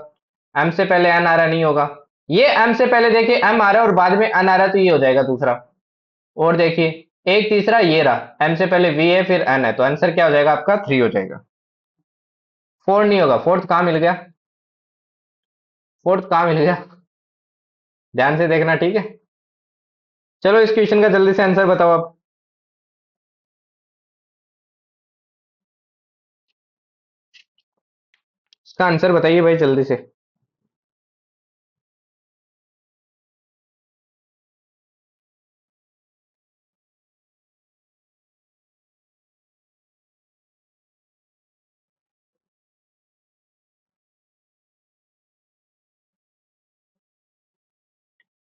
एम से पहले एन आ रहा नहीं होगा, ये एम से पहले देखिए एम आ रहा है और बाद में एन आ रहा है, तो ये हो जाएगा दूसरा। और देखिए एक तीसरा ये रहा, एम से पहले वी है फिर एन है, तो आंसर क्या हो जाएगा आपका, थ्री हो जाएगा। फोर नहीं होगा, फोर्थ कहाँ मिल गया, फोर्थ कहाँ मिल गया, ध्यान से देखना, ठीक है। चलो इस क्वेश्चन का जल्दी से आंसर बताओ आप, इसका आंसर बताइए भाई जल्दी से।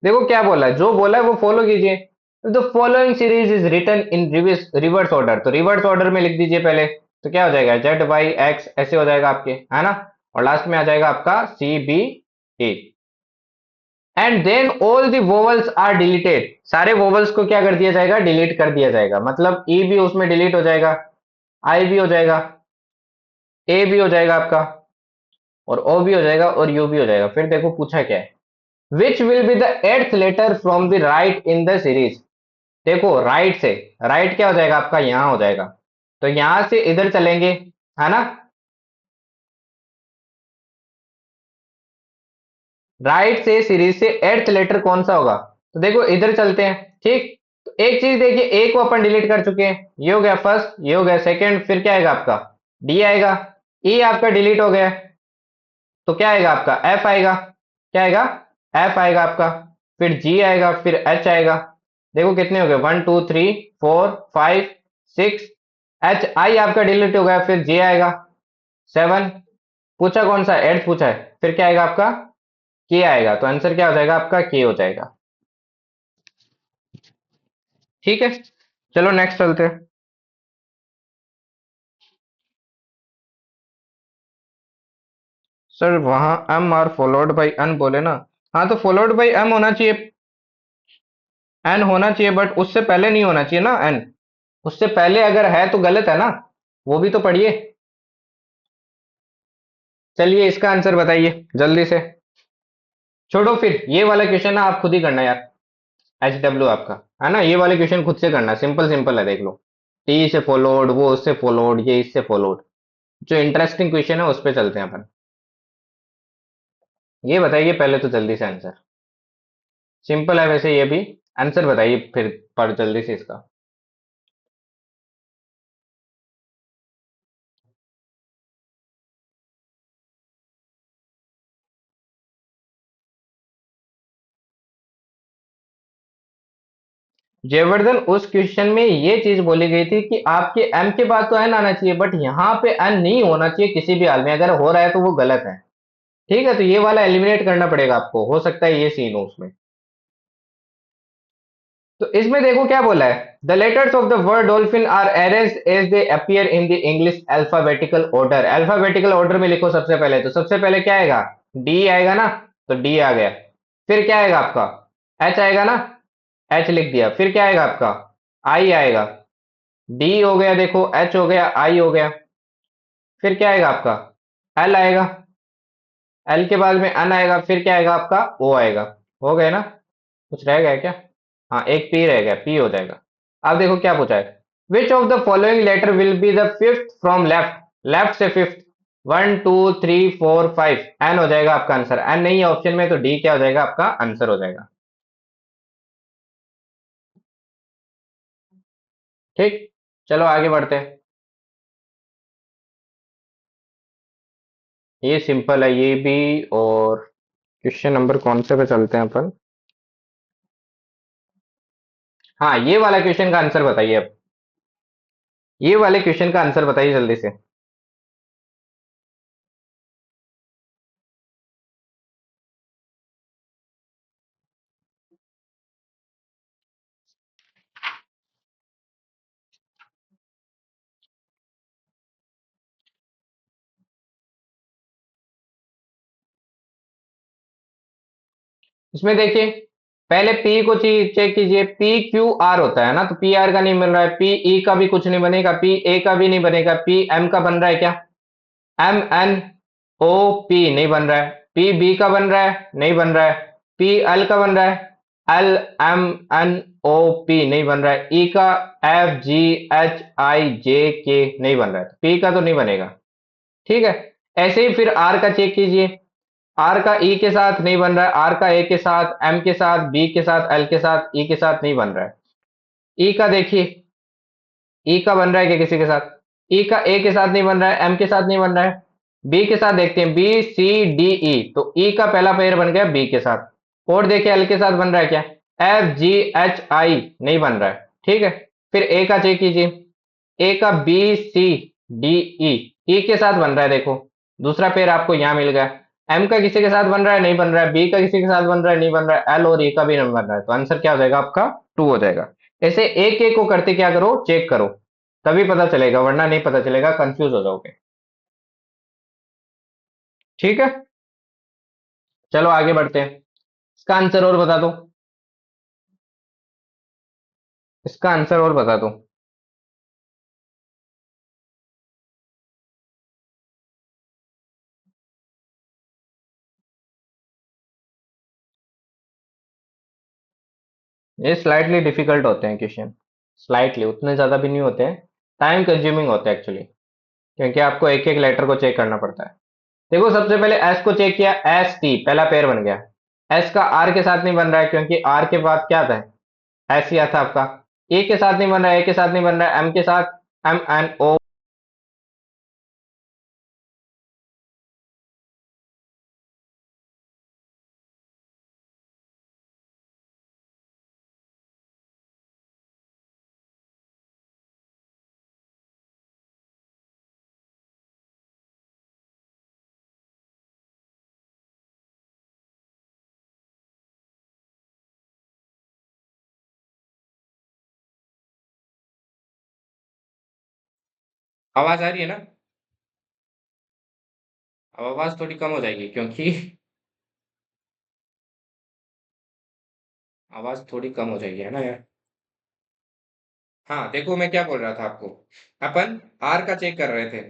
देखो क्या बोला है, जो बोला है वो फॉलो कीजिए। The following series is written in reverse order, तो रिवर्स ऑर्डर में लिख दीजिए पहले। तो क्या हो जाएगा, जेड वाई एक्स ऐसे हो जाएगा आपके, है ना। और लास्ट में आ जाएगा आपका C B A. And then all the vowels are deleted, सारे वोवल्स को क्या कर दिया जाएगा, डिलीट कर दिया जाएगा। मतलब ई भी उसमें डिलीट हो जाएगा, आई भी हो जाएगा, ए भी हो जाएगा आपका, और ओ भी हो जाएगा, और यू भी हो जाएगा। फिर देखो पूछा क्या है, which will be the eighth letter from the right in the series. देखो राइट से, राइट क्या हो जाएगा आपका, यहां हो जाएगा। तो यहां से इधर चलेंगे, है ना। राइट से सीरीज से एट्थ लेटर कौन सा होगा, तो देखो इधर चलते हैं, ठीक। तो एक चीज देखिए, ए को अपन डिलीट कर चुके हैं, ये हो गया फर्स्ट, ये हो गया सेकंड, फिर क्या आएगा आपका, डी आएगा। ई आपका डिलीट हो गया, तो क्या आएगा आपका, एफ आएगा। क्या आएगा, एफ आएगा आपका। फिर जी आएगा, फिर एच आएगा। देखो कितने हो गए, 1 2 3 4 5 6। एच आई आपका डिलीट हो गया, फिर जे आएगा 7। पूछा कौन सा, एट्थ पूछा है, फिर क्या आएगा आपका, के आएगा। तो आंसर क्या हो जाएगा आपका, के हो जाएगा। ठीक है, चलो नेक्स्ट चलते हैं। सर वहां M are followed by N बोले ना। हाँ तो फॉलोड बाई एम होना चाहिए, एन होना चाहिए, बट उससे पहले नहीं होना चाहिए ना एन। उससे पहले अगर है तो गलत है ना, वो भी तो पढ़िए। चलिए इसका आंसर बताइए जल्दी से। छोड़ो फिर ये वाला क्वेश्चन ना, आप खुद ही करना यार। एच डब्ल्यू आपका, है ना, ये वाले क्वेश्चन खुद से करना, सिंपल सिंपल है, देख लो। टी से फॉलोड, वो उससे फॉलोड, ये इससे फॉलोड। जो इंटरेस्टिंग क्वेश्चन है उस पर चलते हैं अपन। ये बताइए पहले तो जल्दी से आंसर। सिंपल है वैसे ये भी। आंसर बताइए फिर, पर जल्दी से इसका। जयवर्धन उस क्वेश्चन में ये चीज बोली गई थी कि आपके एम के बाद तो एन आना चाहिए, बट यहाँ पे एन नहीं होना चाहिए किसी भी हाल में, अगर हो रहा है तो वो गलत है। ठीक है, तो ये वाला एलिमिनेट करना पड़ेगा आपको, हो सकता है ये सीन हो उसमें। तो इसमें देखो क्या बोला है, the letters of the word dolphin are arranged as they appear in the English alphabetical order. Alphabetical order में लिखो सबसे पहले, तो सबसे पहले क्या आएगा, डी आएगा ना। तो डी आ गया। फिर क्या आएगा आपका, एच आएगा ना। एच लिख दिया। फिर क्या आएगा आपका, आई आएगा। डी हो गया, देखो एच हो गया, आई हो गया। फिर क्या आएगा आपका, एल आएगा। एल के बाद में एन आएगा, फिर क्या आएगा आपका, ओ आएगा। हो गया ना, कुछ रह गया क्या। हाँ एक पी रह गया, पी हो जाएगा। अब देखो क्या पूछा है, which of the following letter will be the fifth from left, left से फिफ्थ। 1 2 3 4 5, एन हो जाएगा आपका आंसर। एन नहीं है ऑप्शन में, तो डी क्या हो जाएगा आपका आंसर हो जाएगा। ठीक, चलो आगे बढ़ते हैं। ये सिंपल है ये भी। और क्वेश्चन नंबर कौन से पे चलते हैं अपन। हाँ ये वाला क्वेश्चन का आंसर बताइए अब। ये वाले क्वेश्चन का आंसर बताइए जल्दी से। इसमें देखिए, पहले पी को चेक कीजिए, पी क्यू आर होता है ना, तो पी आर का नहीं बन रहा है, पी ई का भी कुछ नहीं बनेगा, पी ए का भी नहीं बनेगा, पी एम का बन रहा है क्या, एम एन ओ पी नहीं बन रहा है, पी बी का बन रहा है नहीं बन रहा है, पी एल का बन रहा है, L M N O P नहीं बन रहा है, ई का F G H I J के नहीं बन रहा है, पी का तो नहीं बनेगा। ठीक है, ऐसे ही फिर आर का चेक कीजिए, आर का ई के साथ नहीं बन रहा है, आर का ए के साथ, एम के साथ, बी के साथ, एल के साथ, ई के साथ नहीं बन रहा है। ई का देखिए, ई का बन रहा है क्या किसी के साथ, ई का ए के साथ नहीं बन रहा है, एम के साथ नहीं बन रहा है। बी के साथ देखते हैं, बी सी डी ई, तो ई का पहला पेयर बन गया बी के साथ। और देखिए एल के साथ बन रहा है क्या, एफ जी एच आई नहीं बन रहा है। ठीक है, फिर ए का चेक कीजिए, ए का बी सी डी ई, ई के साथ बन रहा है देखो, दूसरा पेयर आपको यहां मिल गया। एम का किसी के साथ बन रहा है, नहीं बन रहा है, बी का किसी के साथ बन रहा है, नहीं बन रहा है, एल और ई का भी नहीं बन रहा है, तो आंसर क्या हो जाएगा आपका? टू हो जाएगा। ऐसे एक एक को करते क्या करो, चेक करो, तभी पता चलेगा, वरना नहीं पता चलेगा, कंफ्यूज हो जाओगे। ठीक है, चलो आगे बढ़ते हैं। इसका आंसर और बता दो, इसका आंसर और बता दो। ये स्लाइटली डिफिकल्ट होते हैं क्वेश्चन, स्लाइटली, उतने ज्यादा भी नहीं होते हैं, टाइम कंज्यूमिंग होते हैं एक्चुअली, क्योंकि आपको एक एक लेटर को चेक करना पड़ता है। देखो सबसे पहले एस को चेक किया, एस टी पहला पेयर बन गया। एस का आर के साथ नहीं बन रहा है, क्योंकि आर के बाद क्या था, एस ही आता आपका। ए के साथ नहीं बन रहा है, ए के साथ नहीं बन रहा है, एम के साथ, एम एन ओ। आवाज आ रही है ना? अब आवाज थोड़ी कम हो जाएगी क्योंकि आवाज थोड़ी कम हो जाएगी, है ना यार? हाँ देखो, मैं क्या बोल रहा था आपको, अपन आर का चेक कर रहे थे,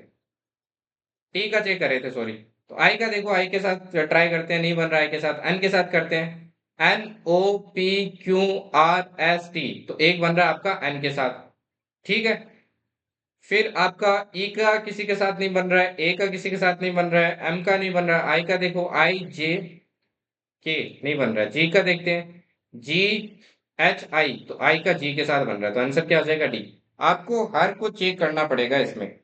टी का चेक कर रहे थे, सॉरी। तो आई का देखो, आई के साथ ट्राई करते हैं, नहीं बन रहा है, के साथ एन के साथ करते हैं, N O P Q R S T, तो एक बन रहा है आपका एन के साथ। ठीक है, फिर आपका ई का किसी के साथ नहीं बन रहा है, ए का किसी के साथ नहीं बन रहा है, एम का नहीं बन रहा है, आई का देखो, आई जे के नहीं बन रहा है, जी का देखते हैं, जी एच आई, तो आई का जी के साथ बन रहा है, तो आंसर क्या हो जाएगा? डी। आपको हर को चेक करना पड़ेगा इसमें।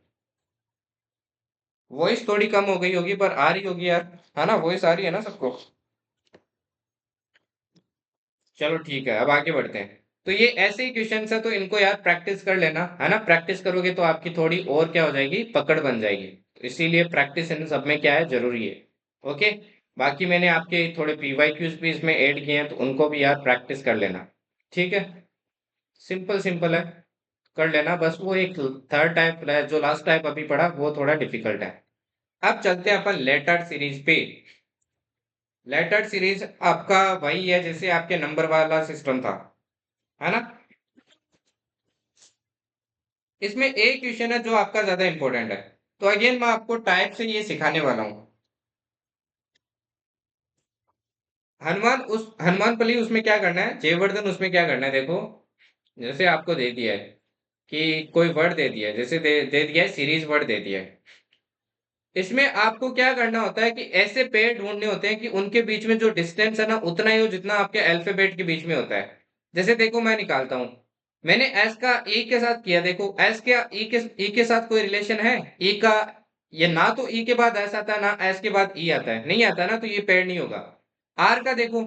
वॉइस थोड़ी कम हो गई होगी पर आ रही होगी यार, है ना? वॉइस आ रही है ना सबको? चलो ठीक है, अब आगे बढ़ते हैं। तो ये ऐसे ही क्वेश्चन है, तो इनको यार प्रैक्टिस कर लेना, है ना? प्रैक्टिस करोगे तो आपकी थोड़ी और क्या हो जाएगी, पकड़ बन जाएगी, तो इसीलिए प्रैक्टिस इन सब में क्या है, जरूरी है। ओके। बाकी मैंने आपके थोड़े पीवाई क्यूज भी इसमें ऐड किए हैं, तो उनको भी यार प्रैक्टिस कर लेना। ठीक है, सिंपल सिंपल है, कर लेना बस। वो एक थर्ड टाइप जो लास्ट टाइप अभी पढ़ा, वो थोड़ा डिफिकल्ट है। अब चलते हैं अपन लेटर सीरीज पे। लेटर सीरीज आपका वही है जैसे आपके नंबर वाला सिस्टम था, है ना? इसमें एक क्वेश्चन है जो आपका ज्यादा इंपॉर्टेंट है, तो अगेन मैं आपको टाइप से ये सिखाने वाला हूँ। हनुमान पली उसमें क्या करना है, जयवर्धन उसमें क्या करना है, देखो। जैसे आपको दे दिया है कि कोई वर्ड दे दिया है, जैसे दे दिया है, सीरीज वर्ड दे दिया है। इसमें आपको क्या करना होता है कि ऐसे पेड़ ढूंढने होते हैं कि उनके बीच में जो डिस्टेंस है ना, उतना ही हो जितना आपके अल्फाबेट के बीच में होता है। जैसे देखो, मैं निकालता हूं, मैंने एस का ई के साथ किया, देखो एस का ई के साथ कोई रिलेशन है? ई का, ये ना तो ई के बाद एस आता है, ना एस के बाद ई आता है, नहीं आता ना, तो ये पेड़ नहीं होगा। आर का देखो,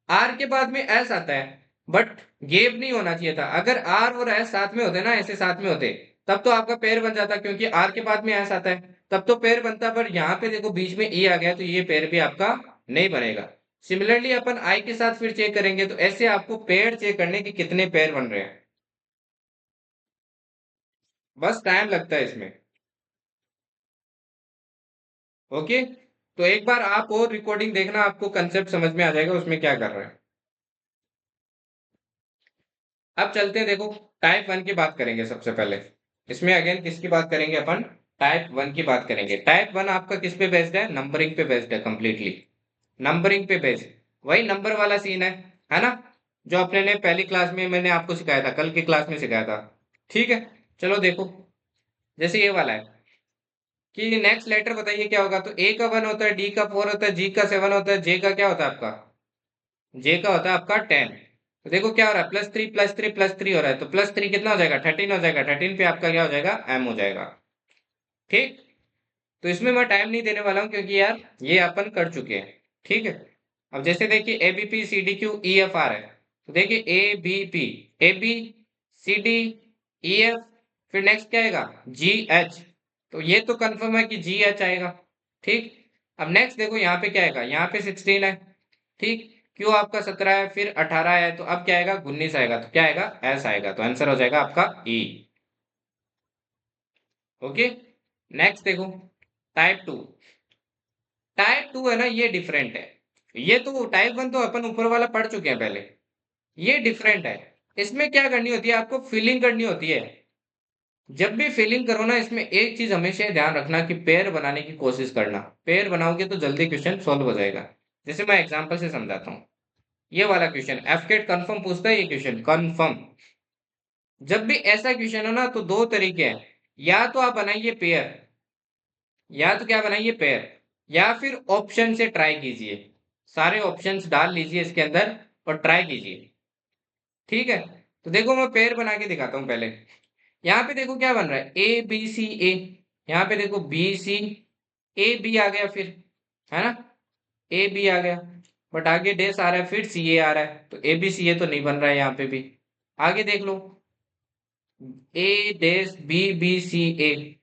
आर के बाद में एस आता है, बट गैप नहीं होना चाहिए था। अगर आर और एस साथ में होते ना, ऐसे साथ में होते, तब तो आपका पेयर बन जाता, क्योंकि आर के बाद में एस आता है, तब तो पेयर बनता। पर यहाँ पे देखो बीच में ई आ गया, तो ये पेयर भी आपका नहीं बनेगा। सिमिलरली अपन आई के साथ फिर चेक करेंगे, तो ऐसे आपको पेयर चेक करने के कितने पेयर बन रहे हैं, बस टाइम लगता है इसमें। ओके, तो एक बार आप और रिकॉर्डिंग देखना, आपको कंसेप्ट समझ में आ जाएगा उसमें क्या कर रहे हैं। अब चलते हैं, देखो टाइप वन की बात करेंगे सबसे पहले। इसमें अगेन किसकी बात करेंगे अपन? टाइप वन की बात करेंगे। टाइप वन आपका किस पे बेस्ड है? नंबरिंग पे बेस्ड है कंप्लीटली, नंबरिंग पे बेस्ड। वही नंबर वाला सीन है ना? जो अपने ने पहली क्लास में मैंने आपको सिखाया था, कल की क्लास में सिखाया था। ठीक है, चलो देखो, जैसे ये वाला है कि नेक्स्ट लेटर बताइए क्या होगा, तो ए का वन होता है, डी का फोर होता है, जी का सेवन होता है, जे का क्या होता है आपका? जे का होता है आपका 10। तो देखो क्या हो रहा है, plus three plus three plus three हो रहा है, तो प्लस थ्री कितना हो जाएगा? 13 हो जाएगा, 13 पे आपका क्या हो जाएगा? एम हो जाएगा। ठीक, तो इसमें मैं टाइम नहीं देने वाला हूँ, क्योंकि यार ये अपन कर चुके हैं। ठीक है, अब जैसे देखिए A B P C D Q E F R है, तो देखिए A B C D E F, फिर नेक्स्ट क्या आएगा? जी एच, तो ये तो कंफर्म है कि जी एच आएगा। ठीक, अब नेक्स्ट देखो यहाँ पे क्या आएगा, यहाँ पे 16 है, ठीक। क्यू आपका 17 है, फिर 18 है, तो अब क्या आएगा, 19 आएगा, तो क्या आएगा, एस आएगा, तो आंसर हो जाएगा आपका ई। ओके। नेक्स्ट देखो टाइप टू। टाइप टू है ना, ये डिफरेंट है। ये तो टाइप वन तो अपन ऊपर वाला पढ़ चुके हैं पहले। ये डिफरेंट है। इसमें क्या करनी होती है, आपको फिलिंग करनी होती है। जब भी फिलिंग करो ना, इसमें एक चीज हमेशा ध्यान रखना कि पेयर बनाने की कोशिश करना। पेयर बनाओगे तो जल्दी क्वेश्चन सॉल्व हो जाएगा। जैसे मैं एग्जांपल से समझाता हूँ। ये वाला क्वेश्चन एफकेट कंफर्म पूछता है, ये क्वेश्चन कंफर्म। जब भी ऐसा क्वेश्चन हो ना, तो दो तरीके हैं। या तो आप बनाइए पेयर, या तो क्या बनाइए पेयर, या फिर ऑप्शन से ट्राई कीजिए। सारे ऑप्शंस डाल लीजिए इसके अंदर और ट्राई कीजिए। ठीक है। तो देखो मैं पेयर बना के दिखाता हूँ पहले। यहाँ पे देखो क्या बन रहा है, ए बी सी ए। यहाँ पे देखो बी सी, ए बी आ गया फिर, है ना, ए बी आ गया। बट आगे डेस आ रहा है, फिर सी ए आ रहा है, तो ए बी सी ए तो नहीं बन रहा है यहाँ पे भी। आगे देख लो, ए डेस बी बी सी ए।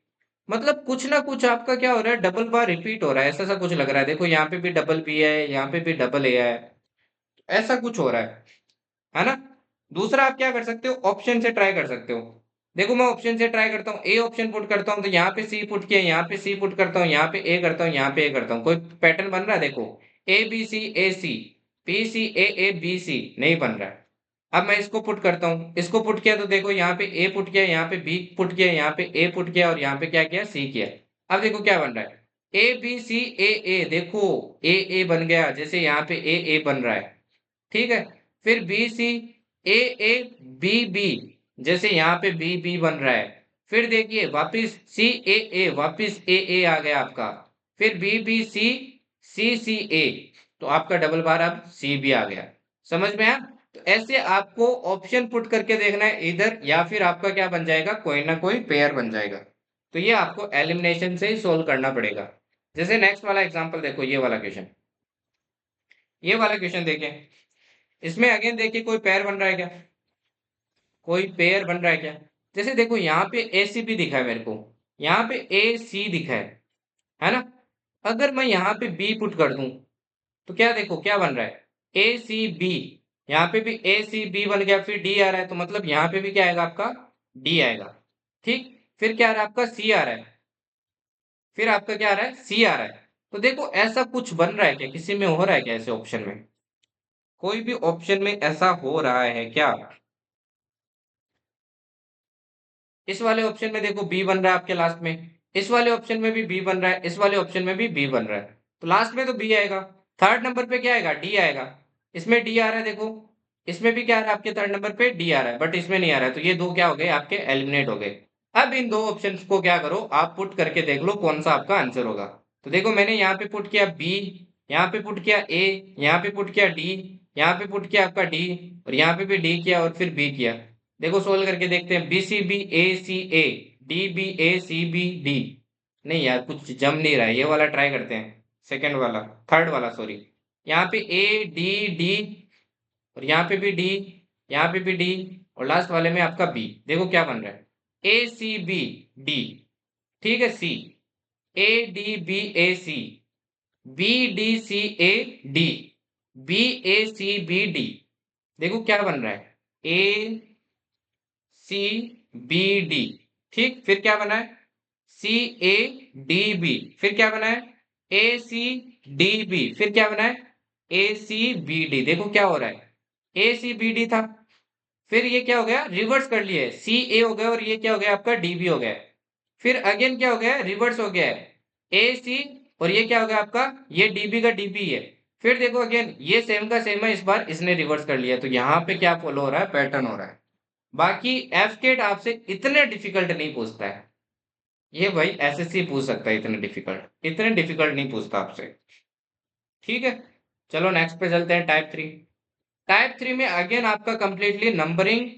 मतलब कुछ ना कुछ आपका क्या हो रहा है, डबल बार रिपीट हो रहा है, ऐसा सा कुछ लग रहा है। देखो यहाँ पे भी डबल बी है, यहाँ पे भी डबल ए है, ऐसा कुछ हो रहा है ना। दूसरा आप क्या कर सकते हो, ऑप्शन से ट्राई कर सकते हो। देखो मैं ऑप्शन से ट्राई करता हूँ, ए ऑप्शन पुट करता हूँ, तो यहाँ पे सी पुट किया, यहाँ पे सी पुट करता हूँ, यहाँ पे ए करता हूँ, यहाँ पे ए करता हूँ, कोई पैटर्न बन रहा है, देखो A B C A C, B C A B C, नहीं बन रहा है। अब मैं इसको पुट करता हूँ, इसको पुट किया, तो देखो यहाँ पे ए पुट किया, यहाँ पे बी पुट किया, यहाँ पे ए पुट किया, और यहाँ पे क्या किया, सी किया। अब देखो क्या बन रहा है, ए बी सी ए, देखो ए बन गया, जैसे यहाँ पे ए बन रहा है, ठीक है। फिर बी सी ए बी, जैसे यहाँ पे बी बन रहा है। फिर देखिए वापिस सी ए, वापिस ए आ गया आपका। फिर बी सी, सी ए, तो आपका डबल बार अब सी भी आ गया। समझ में आया। तो ऐसे आपको ऑप्शन पुट करके देखना है इधर, या फिर आपका क्या बन जाएगा, कोई ना कोई पेयर बन जाएगा। तो ये आपको एलिमिनेशन से ही सोल्व करना पड़ेगा। जैसे नेक्स्ट वाला एग्जांपल देखो, ये वाला क्वेश्चन, ये वाला क्वेश्चन देखें। इसमें अगेन देखिए कोई पेयर बन रहा है क्या, कोई पेयर बन रहा है क्या। जैसे देखो यहाँ पे ए सी भी दिखा है मेरे को, यहाँ पे ए सी दिखा है ना। अगर मैं यहाँ पे बी पुट कर दूं, तो क्या देखो क्या बन रहा है, ए सी बी। यहाँ पे भी ए सी बी बन गया, फिर डी आ रहा है, तो मतलब यहाँ पे भी क्या आएगा आपका, डी आएगा। ठीक। फिर क्या आ रहा है आपका, सी आ रहा है। फिर आपका क्या आ रहा है, सी आ रहा है। तो देखो ऐसा कुछ बन रहा है क्या, किसी में हो रहा है क्या, ऐसे ऑप्शन में, कोई भी ऑप्शन में ऐसा हो रहा है क्या। इस वाले ऑप्शन में देखो बी बन रहा है आपके लास्ट में, इस वाले ऑप्शन में भी बी बन रहा है, इस वाले ऑप्शन में भी बी बन रहा है, तो लास्ट में तो बी आएगा। थर्ड नंबर पे क्या आएगा, डी आएगा। इसमें डी आ रहा है देखो, इसमें भी क्या आ रहा है आपके थर्ड नंबर पे, डी आ रहा है, बट इसमें नहीं आ रहा है, तो ये दो क्या हो गए आपके, एलिमिनेट हो गए। अब इन दो ऑप्शंस को क्या करो, आप पुट करके देख लो कौन सा आपका आंसर होगा। तो देखो मैंने यहाँ पे पुट किया बी, यहाँ पे पुट किया ए, यहाँ पे पुट किया डी, यहाँ पे पुट किया आपका डी, और यहाँ पे भी डी किया और फिर बी किया। देखो सोल्व करके देखते हैं, B C B A C A, D B A C B D. नहीं यार कुछ जम नहीं रहा है, ये वाला ट्राई करते हैं, सेकंड वाला, थर्ड वाला सॉरी। यहाँ पे ए डी डी, और यहाँ पे भी डी, यहाँ पे भी डी, और लास्ट वाले में आपका बी। देखो क्या बन रहा है, ए सी बी डी, ठीक है, C, A D B A C, B D C A D, B A C B D. देखो क्या बन रहा है, ए सी बी डी, ठीक। फिर क्या बना है, सी ए डी बी, फिर क्या बना है, ए सी डी बी, फिर क्या बना है, ए सी बी डी। देखो क्या हो रहा है, ए सी बी डी था, फिर ये क्या हो गया, रिवर्स कर लिया है, सी ए हो गया, और ये क्या हो गया आपका, डी बी हो गया। फिर अगेन क्या हो गया, रिवर्स हो गया है, ए सी, और ये क्या हो गया आपका, ये डीबी का डीबी है। फिर देखो अगेन ये सेम का सेम है, इस बार इसने रिवर्स कर लिया, तो यहाँ पे क्या फॉलो हो रहा है, पैटर्न हो रहा है। बाकी एफकेट आपसे इतने डिफिकल्ट नहीं पूछता है, ये भाई एसएससी पूछ सकता है इतने डिफिकल्ट, इतने डिफिकल्ट नहीं पूछता आपसे। ठीक है। चलो नेक्स्ट पे चलते हैं, टाइप थ्री। टाइप थ्री में अगेन आपका कंप्लीटली नंबरिंग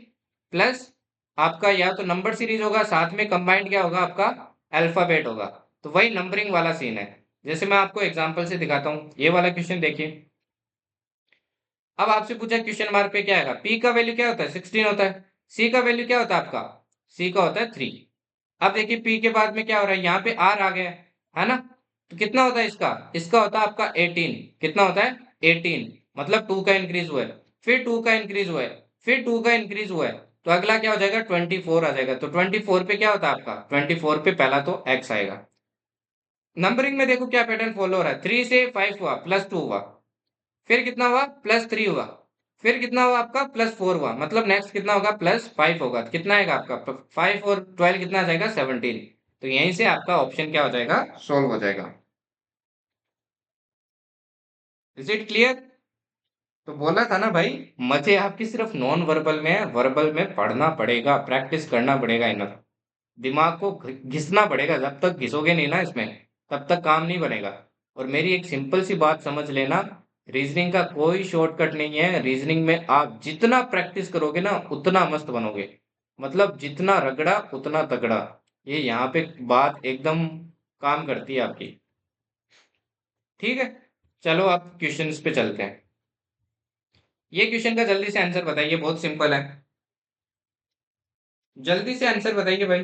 प्लस आपका या तो नंबर सीरीज होगा, साथ में कंबाइंड क्या होगा आपका, अल्फाबेट होगा। तो वही नंबरिंग वाला सीन है। जैसे मैं आपको एग्जांपल से दिखाता हूँ, ये वाला क्वेश्चन देखिए। अब आपसे पूछा क्वेश्चन मार्क पे क्या आएगा, पी का वैल्यू क्या होता है, 16 होता है। सी का वैल्यू क्या होता है आपका, सी का होता है 3। अब देखिए पी के बाद में क्या हो रहा है, यहाँ पे आर आ गया है ना। तो कितना होता है इसका? इसका होता है आपका 18। कितना होता है? 18। मतलब 2 का इंक्रीज हुआ है, फिर 2 का इंक्रीज हुआ है, फिर 2 का इंक्रीज हुआ है, तो अगला क्या हो जाएगा? 24 आ जाएगा। तो 24 पे क्या होता है आपका? 24 पे पहला तो x आएगा। नंबरिंग में देखो क्या पैटर्न फॉलो हो रहा है। 3 से 5 हुआ, +2 हुआ, फिर कितना हुआ? +3 हुआ, फिर कितना हुआ आपका? +4 हुआ। मतलब नेक्स्ट कितना होगा? +5 होगा। तो कितना आएगा आपका? 5 और 12 कितना आ जाएगा? 17। तो यहीं से आपका ऑप्शन क्या हो जाएगा? सोल्व हो जाएगा। Is it clear? तो बोला था ना भाई, मजे आपकी सिर्फ नॉन वर्बल में है, वर्बल में पढ़ना पड़ेगा, प्रैक्टिस करना पड़ेगा, इनफ दिमाग को घिसना पड़ेगा। जब तक घिसोगे नहीं ना इसमें, तब तक काम नहीं बनेगा। और मेरी एक सिंपल सी बात समझ लेना, रीजनिंग का कोई शॉर्टकट नहीं है। रीजनिंग में आप जितना प्रैक्टिस करोगे ना, उतना मस्त बनोगे। मतलब जितना रगड़ा उतना तगड़ा। ये यहाँ पे बात एकदम काम करती है आपकी। ठीक है, चलो आप क्वेश्चंस पे चलते हैं। ये क्वेश्चन का जल्दी से आंसर बताइए, बहुत सिंपल है। जल्दी से आंसर बताइए भाई।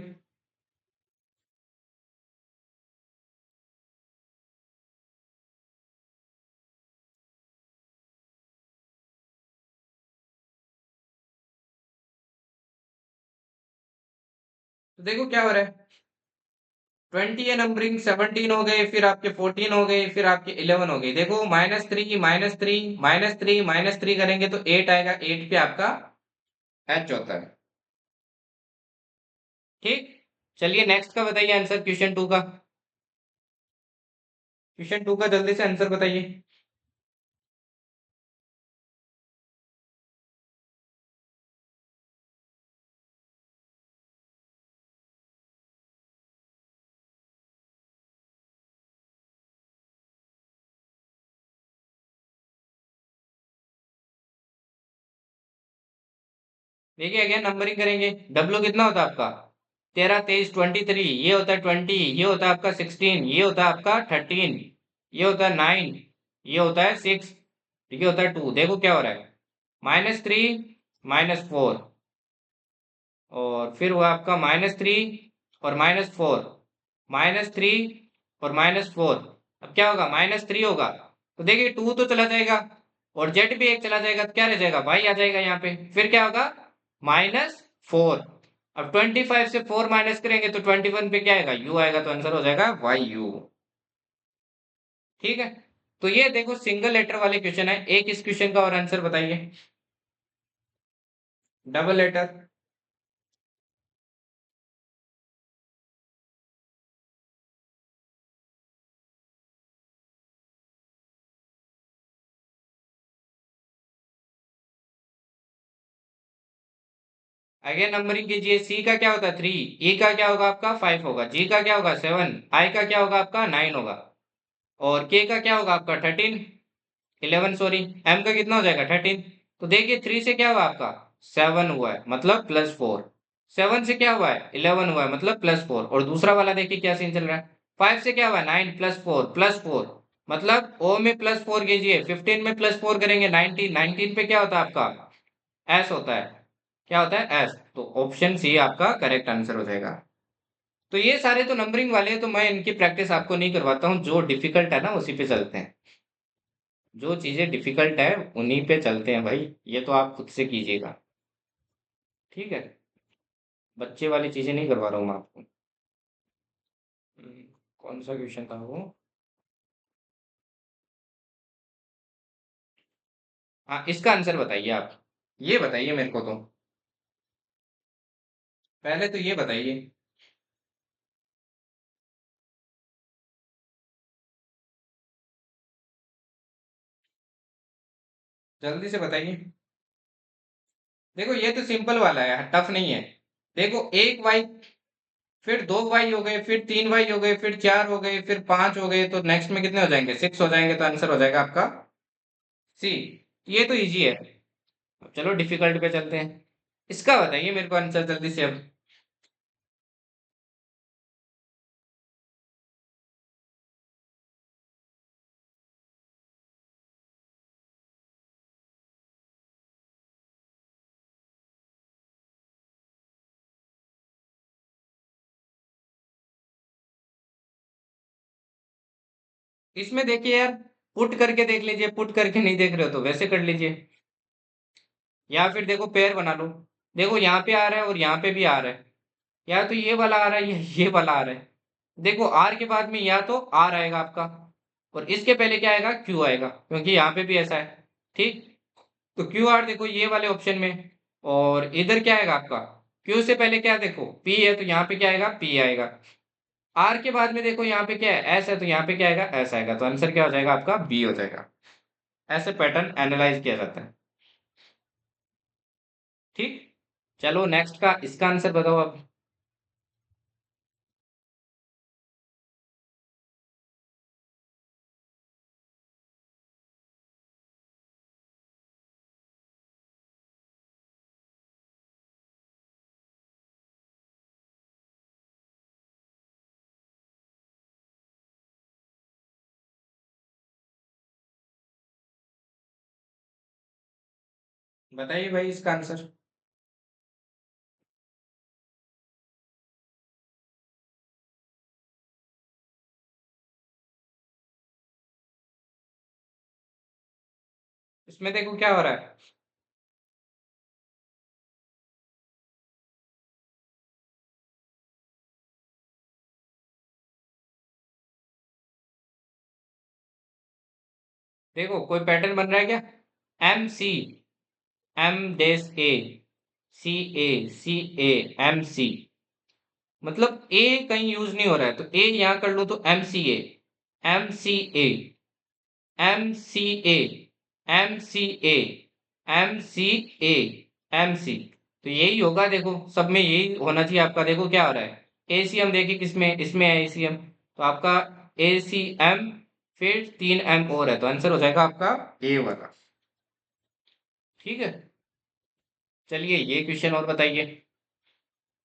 तो देखो क्या हो रहा है। 20 है नंबरिंग, 17 हो गए, फिर आपके 14 हो गए, फिर आपके 11 हो गए। देखो -3 -3 -3 -3 करेंगे तो 8 आएगा। 8 पे आपका एच होता है। ठीक, चलिए नेक्स्ट का बताइए आंसर, क्वेश्चन 2 का। क्वेश्चन 2 का जल्दी से आंसर बताइए। देखिए अगेन नंबरिंग करेंगे। डब्ल्यू कितना होता है आपका? 13 23 23, ये होता है 20, ये होता है आपका 16, ये होता है आपका 13, ये होता है 9, ये होता है 6, ये होता है 2। देखो क्या हो रहा है। -3 -4, और फिर हुआ आपका -3 और -4, -3 और -4। अब क्या होगा? -3 होगा। तो देखिए 2 तो चला जाएगा, और जेड भी एक चला जाएगा, तो क्या रह जाएगा? वाई आ जाएगा यहाँ पे। फिर क्या होगा? -4। अब 25 से 4 माइनस करेंगे तो 21 पे क्या आएगा? यू आएगा। तो आंसर हो जाएगा वाई यू। ठीक है, तो ये देखो सिंगल लेटर वाले क्वेश्चन है। एक इस क्वेश्चन का और आंसर बताइए, डबल लेटर। आगे नंबरिंग कीजिए। सी का क्या होता है? 3। ई का क्या होगा आपका? 5 होगा। जी का क्या होगा? 7। आई का क्या होगा आपका? 9 होगा। और के का क्या होगा आपका? 13, 11 सॉरी। एम का कितना हो जाएगा? 13। तो देखिए 3 से क्या हुआ आपका? 7 हुआ है, मतलब +4। 7 से क्या हुआ है? 11 हुआ है, मतलब +4। और दूसरा वाला देखिए क्या सीन चल रहा है। 5 से क्या हुआ है? 9 +4 +4, मतलब ओ में +4 कीजिए, 15 में +4 करेंगे 19। 19 पे क्या होता है आपका? एस होता है। क्या होता है? एस। तो ऑप्शन सी आपका करेक्ट आंसर हो जाएगा। तो ये सारे तो नंबरिंग वाले हैं, तो मैं इनकी प्रैक्टिस आपको नहीं करवाता हूँ। जो डिफिकल्ट है ना उसी पे चलते हैं। जो चीजें डिफिकल्ट है उन्हीं पे चलते हैं भाई। ये तो आप खुद से कीजिएगा। ठीक है, बच्चे वाली चीजें नहीं करवा रहा हूँ मैं आपको। हम्म, कौन सा क्वेश्चन था वो? हाँ, इसका आंसर बताइए आप। ये बताइए मेरे को तो, पहले तो ये बताइए। जल्दी से बताइए। देखो ये तो सिंपल वाला है, टफ नहीं है। देखो एक वाई, फिर 2 वाई हो गए, फिर 3 वाई हो गए, फिर 4 हो गए, फिर 5 हो गए, तो नेक्स्ट में कितने हो जाएंगे? 6 हो जाएंगे। तो आंसर हो जाएगा आपका सी। ये तो इजी है। अब चलो डिफिकल्ट पे चलते हैं। इसका बताइए मेरे को आंसर जल्दी से अब। इसमें देखिए यार, पुट करके देख लीजिए, पुट करके नहीं देख रहे हो तो वैसे कर लीजिए, या फिर देखो पेयर बना लो। देखो यहाँ पे आ रहा है और यहाँ पे भी आ रहा है, या तो ये वाला आ रहा है या ये वाला आ रहा है। देखो आर के बाद में या तो आर आएगा आपका, और इसके पहले क्या आएगा, क्यू आएगा, क्योंकि यहाँ पे भी ऐसा है। ठीक, तो क्यू आर देखो ये वाले ऑप्शन में, और इधर क्या आएगा आपका, क्यू से पहले क्या है, देखो पी है तो यहाँ पे क्या आएगा, पी आएगा। आर के बाद में देखो यहाँ पे क्या है, एस है तो यहाँ पे क्या आएगा, एस आएगा, तो आंसर क्या हो जाएगा आपका, बी हो जाएगा। ऐसे पैटर्न एनालाइज किया जाता है। ठीक, चलो नेक्स्ट का इसका आंसर बताओ अब। बताइए भाई इसका आंसर। इसमें देखो क्या हो रहा है, देखो कोई पैटर्न बन रहा है क्या, M C, M days A, C A, C A, M C, मतलब ए कहीं यूज नहीं हो रहा है, तो ए यहां कर लो तो एम सी ए, एम सी ए, एम सी ए, एम सी ए, एम सी ए, एम सी, तो यही होगा। देखो सब में यही होना चाहिए आपका। देखो क्या हो रहा है, ए सी एम देखिए किसमें, इसमें है ए सी एम, तो आपका ए सी एम, फिर 3 एम और है, तो आंसर हो जाएगा आपका ए वाला। ठीक है, चलिए ये क्वेश्चन और बताइए,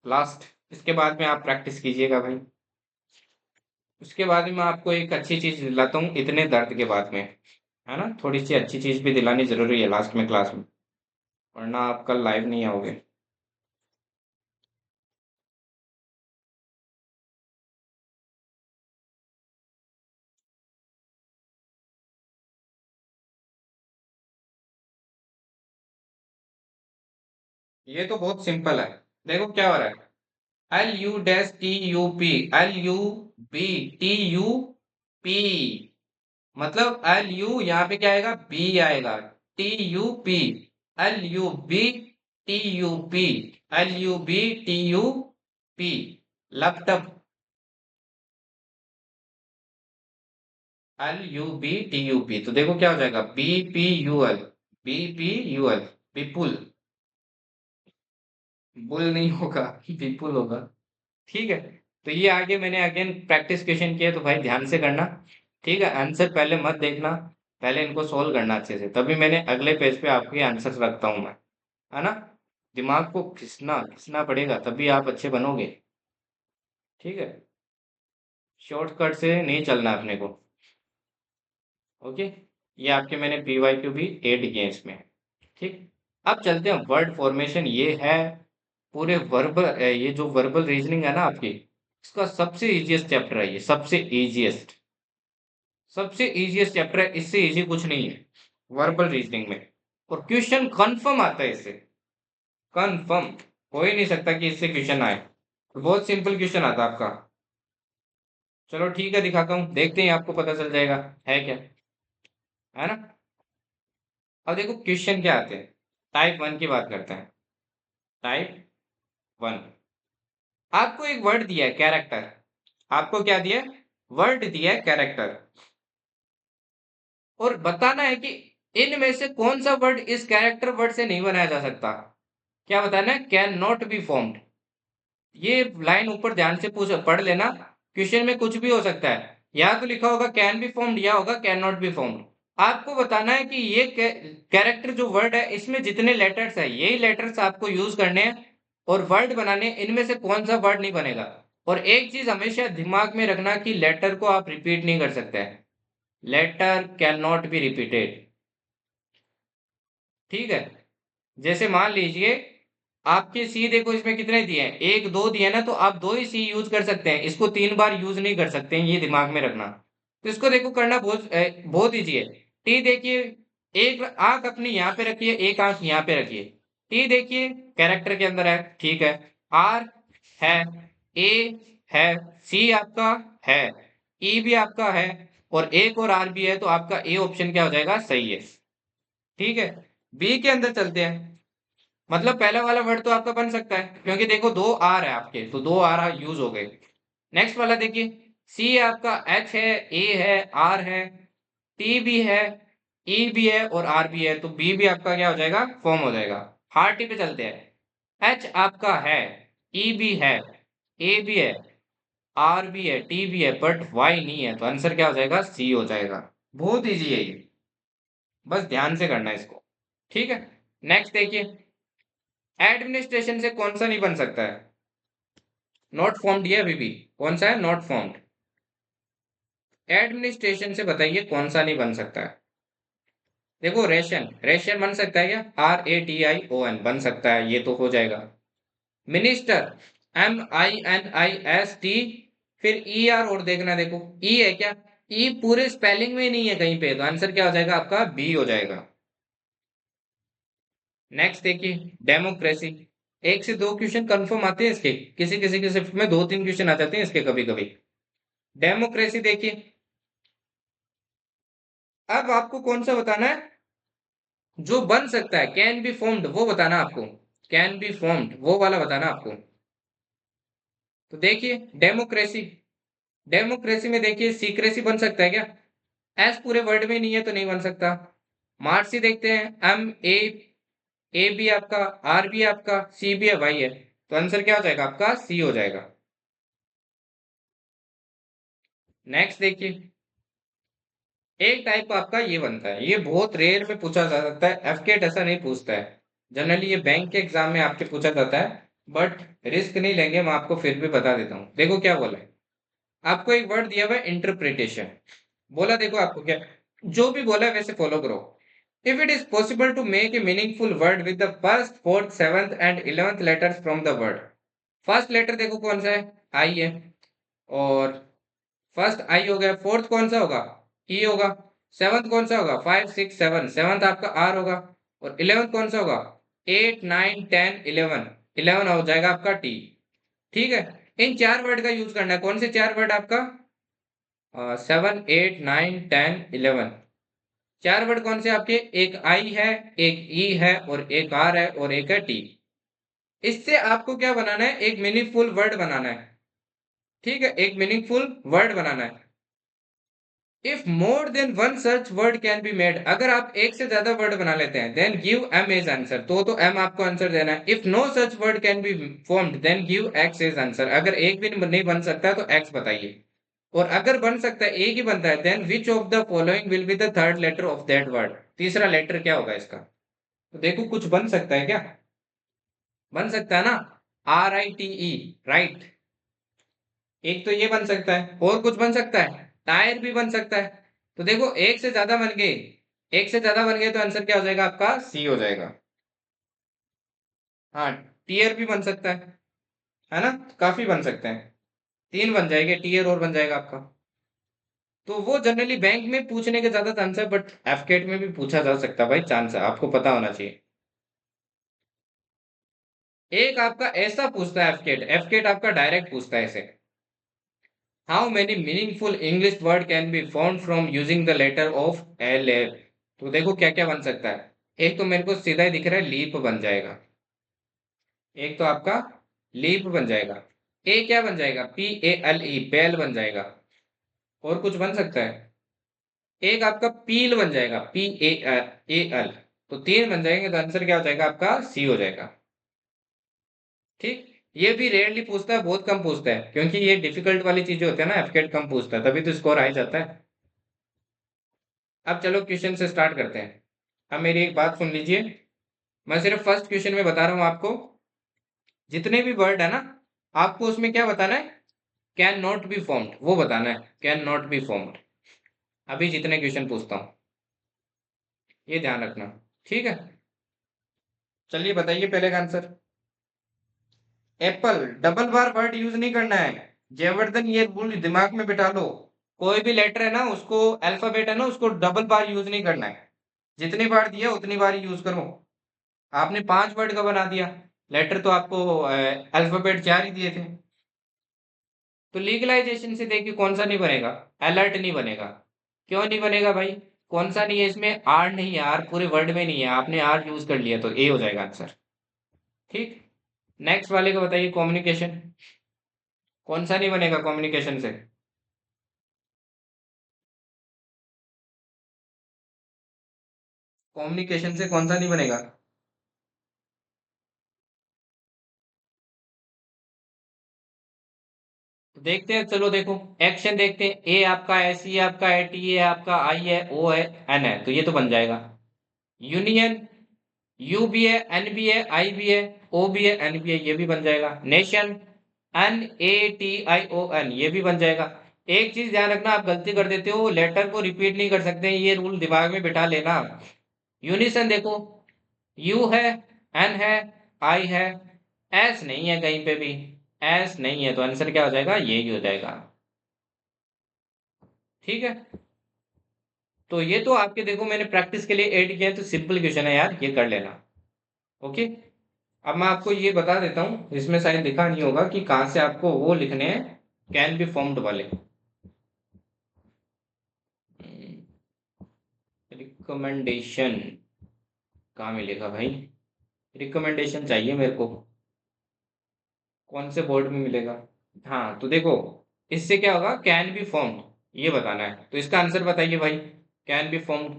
लास्ट, इसके बाद में आप प्रैक्टिस कीजिएगा भाई। उसके बाद में मैं आपको एक अच्छी चीज दिलाता हूँ इतने दर्द के बाद में, है ना, थोड़ी सी अच्छी चीज भी दिलानी जरूरी है लास्ट में क्लास में, वरना आप कल लाइव नहीं आओगे। ये तो बहुत सिंपल है। देखो क्या हो रहा है, L U dash T U P, L U B T U P, मतलब एल यू यहाँ पे क्या आएगा, बी आएगा, T U P, L U B T U P, L U B T U P, laptop, L U B T U P, तो देखो क्या हो जाएगा, B P U L, B P U L, Vipul, bull नहीं होगा विपुल होगा। ठीक है, तो ये आगे मैंने अगेन प्रैक्टिस क्वेश्चन किया, तो भाई ध्यान से करना। ठीक है, आंसर पहले मत देखना, पहले इनको सोल्व करना अच्छे से, तभी मैंने अगले पेज पे आपके आंसर रखता हूँ मैं, है ना। दिमाग को घिसना घिसना पड़ेगा तभी आप अच्छे बनोगे। ठीक है, शॉर्टकट से नहीं चलना अपने को। ओके, ये आपके मैंने पीवाईक्यू भी ऐड किए हैं इसमें। ठीक, अब चलते हैं वर्ड फॉर्मेशन, ये है पूरे वर्बल, ये जो वर्बल रीजनिंग है ना आपकी, इसका सबसे इजीएस्ट चैप्टर है ये, सबसे इजीएस्ट, सबसे इजीएस्ट चैप्टर है, इससे इजी कुछ नहीं है वर्बल रीजनिंग में, और क्वेश्चन कंफर्म आता है इससे, कंफर्म, हो ही नहीं सकता कि इससे क्वेश्चन आए, तो बहुत सिंपल क्वेश्चन आता है आपका। चलो ठीक है, दिखाता हूँ, देखते हैं आपको पता चल जाएगा है क्या, है ना। अब देखो क्वेश्चन क्या आते हैं, टाइप 1 की बात करते हैं, टाइप 1, आपको एक वर्ड दिया है कैरेक्टर, आपको क्या दिया है, वर्ड दिया है कैरेक्टर, और बताना है कि इनमें से कौन सा वर्ड इस कैरेक्टर वर्ड से नहीं बनाया जा सकता। क्या बताना है, कैन नॉट बी फॉर्म्ड, ये लाइन ऊपर ध्यान से पूछ पढ़ लेना, क्वेश्चन में कुछ भी हो सकता है, या तो लिखा होगा कैन बी फॉर्म्ड या होगा कैन नॉट बी फॉर्म्ड। आपको बताना है कि ये कैरेक्टर जो वर्ड है इसमें जितने लेटर्स है यही लेटर्स आपको यूज करने हैं और वर्ड बनाने, इनमें से कौन सा वर्ड नहीं बनेगा। और एक चीज हमेशा दिमाग में रखना कि लेटर को आप रिपीट नहीं कर सकते हैं, letter can not be repeated. ठीक है, जैसे मान लीजिए आपके सी देखो इसमें कितने दिए हैं, एक दो दिए ना, तो आप दो ही सी यूज कर सकते हैं, इसको 3 बार यूज नहीं कर सकते हैं, ये दिमाग में रखना। तो इसको देखो करना बहुत ईजी है। टी देखिए, एक आंख अपनी यहाँ पे रखिए, एक आंख यहाँ पे रखिए। टी देखिए कैरेक्टर के अंदर है, ठीक है। आर है, ए है, सी आपका है, ई भी आपका है, और एक और आर भी है, तो आपका ए ऑप्शन क्या हो जाएगा, सही है। ठीक है। बी के अंदर चलते हैं। मतलब पहला वाला वर्ड तो आपका बन सकता है, क्योंकि देखो दो आर है आपके, तो दो आर यूज हो गए। नेक्स्ट वाला देखिए, सी आपका एच है, ए है, आर है, टी भी है, ई भी है और आर भी है, तो बी भी आपका क्या हो जाएगा, फॉर्म हो जाएगा। हार्ड टी पे चलते हैं। एच आपका है, ई भी है, ए भी है, आर भी है, टी भी है, बट वाई नहीं है, तो आंसर क्या हो जाएगा, सी हो जाएगा। बहुत इजी है ये, बस ध्यान से करना है इसको। ठीक है। नेक्स्ट देखिए, एडमिनिस्ट्रेशन से कौन सा नहीं बन सकता है, नॉट फॉर्म्ड है अभी भी, कौन सा है, नॉट फॉर्म्ड। एडमिनिस्ट्रेशन से बताइए कौन सा नहीं बन सकता है। देखो रेशन, रेशन बन सकता है क्या, RATION बन सकता है, ये तो हो जाएगा। मिनिस्टर, MINIST, फिर ER, और देखना देखो ई है क्या, ई पूरे स्पेलिंग में नहीं है कहीं पे, तो आंसर क्या हो जाएगा आपका, बी हो जाएगा। नेक्स्ट देखिए, डेमोक्रेसी। एक से दो क्वेश्चन कंफर्म आते हैं इसके, किसी किसी के शिफ्ट में दो तीन क्वेश्चन आ जाते हैं इसके कभी कभी। डेमोक्रेसी देखिए, अब आपको कौन सा बताना है, जो बन सकता है, कैन बी फॉर्म्ड, वो बताना आपको। कैन बी फॉर्म्ड वो वाला बताना आपको। तो देखिए डेमोक्रेसी, डेमोक्रेसी में देखिए सीक्रेसी बन सकता है क्या, एस पूरे वर्ड में नहीं है तो नहीं बन सकता। मार्क्सी देखते हैं, ए भी आपका, आर भी आपका, सी भी है, वाई है, तो आंसर क्या हो जाएगा आपका, सी हो जाएगा। नेक्स्ट देखिए, एक टाइप आपका ये बनता है, ये बहुत रेयर में पूछा जा सकता है, एफकेट ऐसा नहीं पूछता है। जनरली ये बैंक के एग्जाम में आपके पूछा जाता है, बट रिस्क नहीं लेंगे, मैं आपको फिर भी बता देता हूँ। देखो क्या बोला है, आपको एक वर्ड दिया हुआ है इंटरप्रिटेशन, बोला देखो आपको क्या, जो भी बोला है वैसे फॉलो करो। If it is possible to make a meaningful word with the first, fourth, seventh and 11th letters from the word. First letter देखो कौन सा है, आई है, और फर्स्ट आई हो गया, फोर्थ कौन सा होगा, ई होगा, सेवंथ कौन सा होगा, 5 6 7, सेवंथ आपका आर होगा, और 11th कौन सा होगा, 8 9 10 11, 11 हो जाएगा आपका टी। ठीक है। इन चार वर्ड का यूज करना है, कौन से चार वर्ड आपका, 7 8 9 10 11, चार वर्ड कौन से आपके, एक आई है, एक ई है, और एक आर है, और एक है टी। इससे आपको क्या बनाना है, एक मीनिंगफुल वर्ड बनाना है। ठीक है, एक मीनिंगफुल वर्ड बनाना है। If more than one such word can be made, अगर आप एक से ज्यादा वर्ड बना लेते हैं, then give M as answer, तो एम आपको आंसर देना है। If no such word can be formed, then give X as answer, अगर एक भी नहीं बन सकता है तो एक्स बताइए। और अगर बन सकता है, एक ही बनता है, then which of the following will be the third letter of that word, तीसरा लेटर क्या होगा इसका। तो देखो कुछ बन सकता है क्या, बन सकता है ना, RITE, राइट, एक तो ये बन सकता है, और कुछ बन सकता है, टायर भी बन सकता है। तो देखो एक से ज्यादा बन गए, एक से ज्यादा बन गए, तो आंसर क्या हो जाएगा आपका, सी हो जाएगा। हाँ, टीयर भी बन सकता है ना, काफी बन सकते हैं, तीन बन जाएंगे, टीयर और बन जाएगा आपका। तो वो जनरली बैंक में पूछने के ज्यादा चांस है, बट एफकेट में भी पूछा जा सकता है भाई, चांस है, आपको पता होना चाहिए। एक आपका ऐसा पूछता है एफकेट, एफकेट आपका डायरेक्ट पूछता है ऐसे, how many meaningful English word can be found from using the letter of LL। तो देखो क्या क्या बन सकता है, एक तो मेरे को सीधा ही दिख रहा है, लीप बन जाएगा, एक तो आपका लीप बन जाएगा, ए क्या बन जाएगा, PALE, पेल बन जाएगा, और कुछ बन सकता है, एक आपका पील बन जाएगा, PAL, तो तीन बन जाएंगे, तो आंसर क्या हो जाएगा आपका, सी हो जाएगा। ठीक। ये भी रेयरली पूछता है, बहुत कम पूछता है, क्योंकि ये डिफिकल्ट वाली चीजें होती है ना, एफकेट कम पूछता है, तभी तो स्कोर आ ही जाता है। अब चलो क्वेश्चन से स्टार्ट करते हैं। अब मेरी एक बात सुन लीजिए, मैं सिर्फ फर्स्ट क्वेश्चन में बता रहा हूँ आपको, जितने भी वर्ड है ना, आपको उसमें क्या बताना है, कैन नॉट बी फॉर्म्ड, वो बताना है, कैन नॉट बी फॉर्म्ड। अभी जितने क्वेश्चन पूछता हूँ, ये ध्यान रखना। ठीक है, चलिए बताइए पहले का आंसर। एप्पल, डबल बार वर्ड यूज नहीं करना है, जयवर्धन, ये रूल दिमाग में बिठा लो। कोई भी लेटर है ना उसको, अल्फाबेट है ना उसको डबल बार यूज नहीं करना है। जितनी बार दिया उतनी बार ही यूज करो। आपने 5 वर्ड का बना दिया, लेटर तो आपको अल्फाबेट 4 ही दिए थे। तो लीगलाइजेशन से देखिए कौन सा नहीं बनेगा, अलर्ट नहीं बनेगा। क्यों नहीं बनेगा भाई? कौन सा नहीं है इसमें? आर नहीं है, आर पूरे वर्ड में नहीं है, आपने आर यूज कर लिया तो ए हो जाएगा आंसर। ठीक। नेक्स्ट वाले को बताइए, कम्युनिकेशन। कौन सा नहीं बनेगा कम्युनिकेशन से? कम्युनिकेशन से कौन सा नहीं बनेगा? तो देखते हैं, चलो देखो। एक्शन देखते हैं, ए आपका है, सी आपका है, टी है आपका, आई है, ओ है, एन है, तो ये तो बन जाएगा। यूनियन, यू भी है, एन भी है, आई भी है, ओ भी है, एन भी है, ये भी बन जाएगा। Nation, N A T I O N, ये भी बन जाएगा। एक चीज ध्यान रखना, आप गलती कर देते हो, लेटर को रिपीट नहीं कर सकते, ये रूल दिमाग में बिठा लेना। यूनिसन देखो, यू है, एन है, आई है, एस नहीं है कहीं पे भी, एस नहीं है, तो आंसर क्या हो जाएगा? यही हो जाएगा। ठीक है। तो ये तो आपके देखो मैंने प्रैक्टिस के लिए ऐड किया है, तो सिंपल क्वेश्चन है यार, ये कर लेना। ओके। अब मैं आपको ये बता देता हूँ, इसमें शायद लिखा नहीं होगा कि कहाँ से आपको वो लिखने हैं, कैन बी फॉर्म्ड वाले। रिकमेंडेशन कहाँ मिलेगा भाई? रिकमेंडेशन चाहिए मेरे को, कौन से बोर्ड में मिलेगा? हाँ तो देखो, इससे क्या होगा, कैन बी फॉर्म्ड, ये बताना है, तो इसका आंसर बताइए भाई। कैन बी फॉर्म्ड,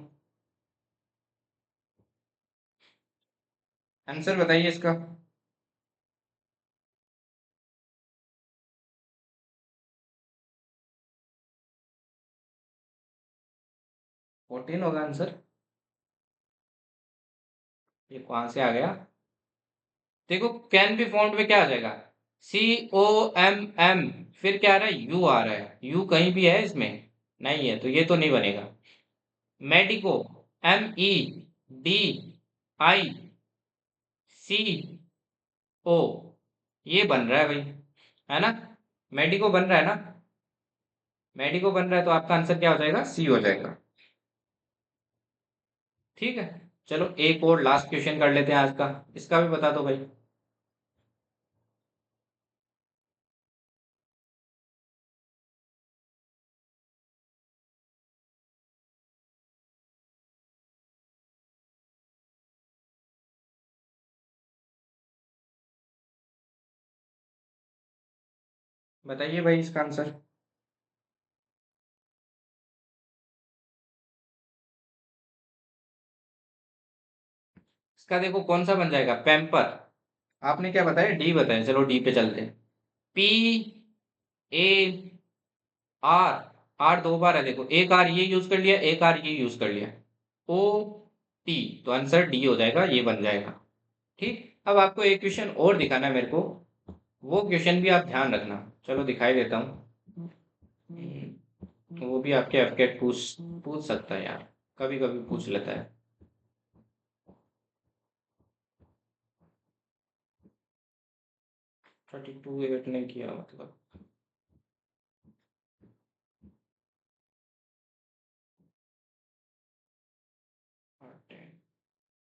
आंसर बताइए इसका। 14 होगा आंसर। ये कहाँ से आ गया? देखो कैन बी फाउंड में क्या आ जाएगा, सी ओ एम एम, फिर क्या आ रहा है, यू आ रहा है, यू कहीं भी है इसमें? नहीं है, तो ये तो नहीं बनेगा। Medico, M E D I C O, ये बन रहा है भाई, है ना? मेडिको बन रहा है ना? मेडिको बन रहा है, तो आपका आंसर क्या हो जाएगा? सी हो जाएगा। ठीक है। चलो एक और लास्ट क्वेश्चन कर लेते हैं आज का, इसका भी बता दो भाई। बताइए भाई इसका आंसर। इसका देखो कौन सा बन जाएगा, पैम्पर। आपने क्या बताया, डी बताया, चलो डी पे चलते हैं। पी ए आर, आर दो बार है देखो, एक आर ये यूज कर लिया, एक आर ये यूज कर लिया, ओ टी, तो आंसर डी हो जाएगा, ये बन जाएगा। ठीक। अब आपको एक क्वेश्चन और दिखाना है मेरे को, वो क्वेश्चन भी आप ध्यान रखना, चलो दिखाई देता हूँ। वो भी आपके एफकेट पूछ पूछ सकता है यार, कभी कभी पूछ लेता है। 32 एट ने किया मतलब।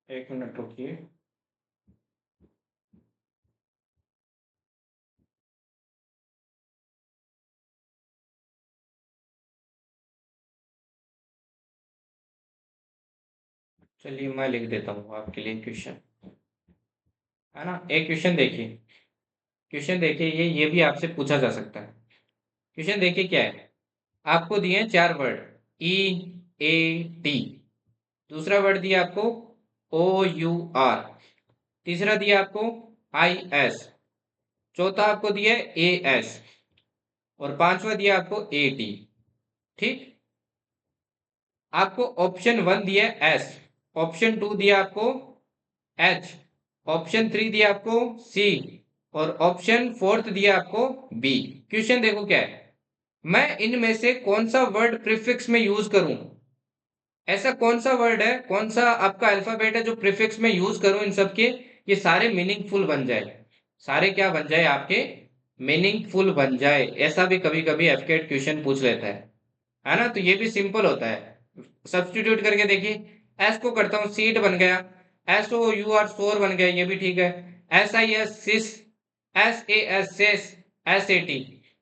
एक मिनट रुकिए। चलिए मैं लिख देता हूँ आपके लिए क्वेश्चन, है ना? एक क्वेश्चन देखिए, क्वेश्चन देखिए, ये भी आपसे पूछा जा सकता है। क्वेश्चन देखिए क्या है, आपको दिए हैं 4 वर्ड, ई ए टी, दूसरा वर्ड दिया आपको ओ यू आर, तीसरा दिया आपको आई एस, चौथा आपको दिया है ए एस, और पांचवा दिया आपको ए टी। ठीक। आपको ऑप्शन 1 दिया है एस, ऑप्शन 2 दिया आपको एच, ऑप्शन 3 दिया आपको सी, और ऑप्शन फोर्थ दिया आपको बी। क्वेश्चन देखो क्या है, मैं इनमें से कौन सा वर्ड प्रीफिक्स में यूज करूं? ऐसा कौन सा वर्ड है, कौन सा आपका अल्फाबेट है जो प्रीफिक्स में यूज करूं इन सब के, ये सारे मीनिंगफुल बन जाए, सारे क्या बन जाए आपके, मीनिंगफुल बन जाए। ऐसा भी कभी कभी एफकेट क्वेश्चन पूछ लेता है। है ना? तो ये भी सिंपल होता है। सब्स्टिट्यूट करके देखिए, एस को करता हूँ सीट बन गया, एस ओ यू आर शोर बन गया, ये भी ठीक है। S I S sis, S A S sas, S A T.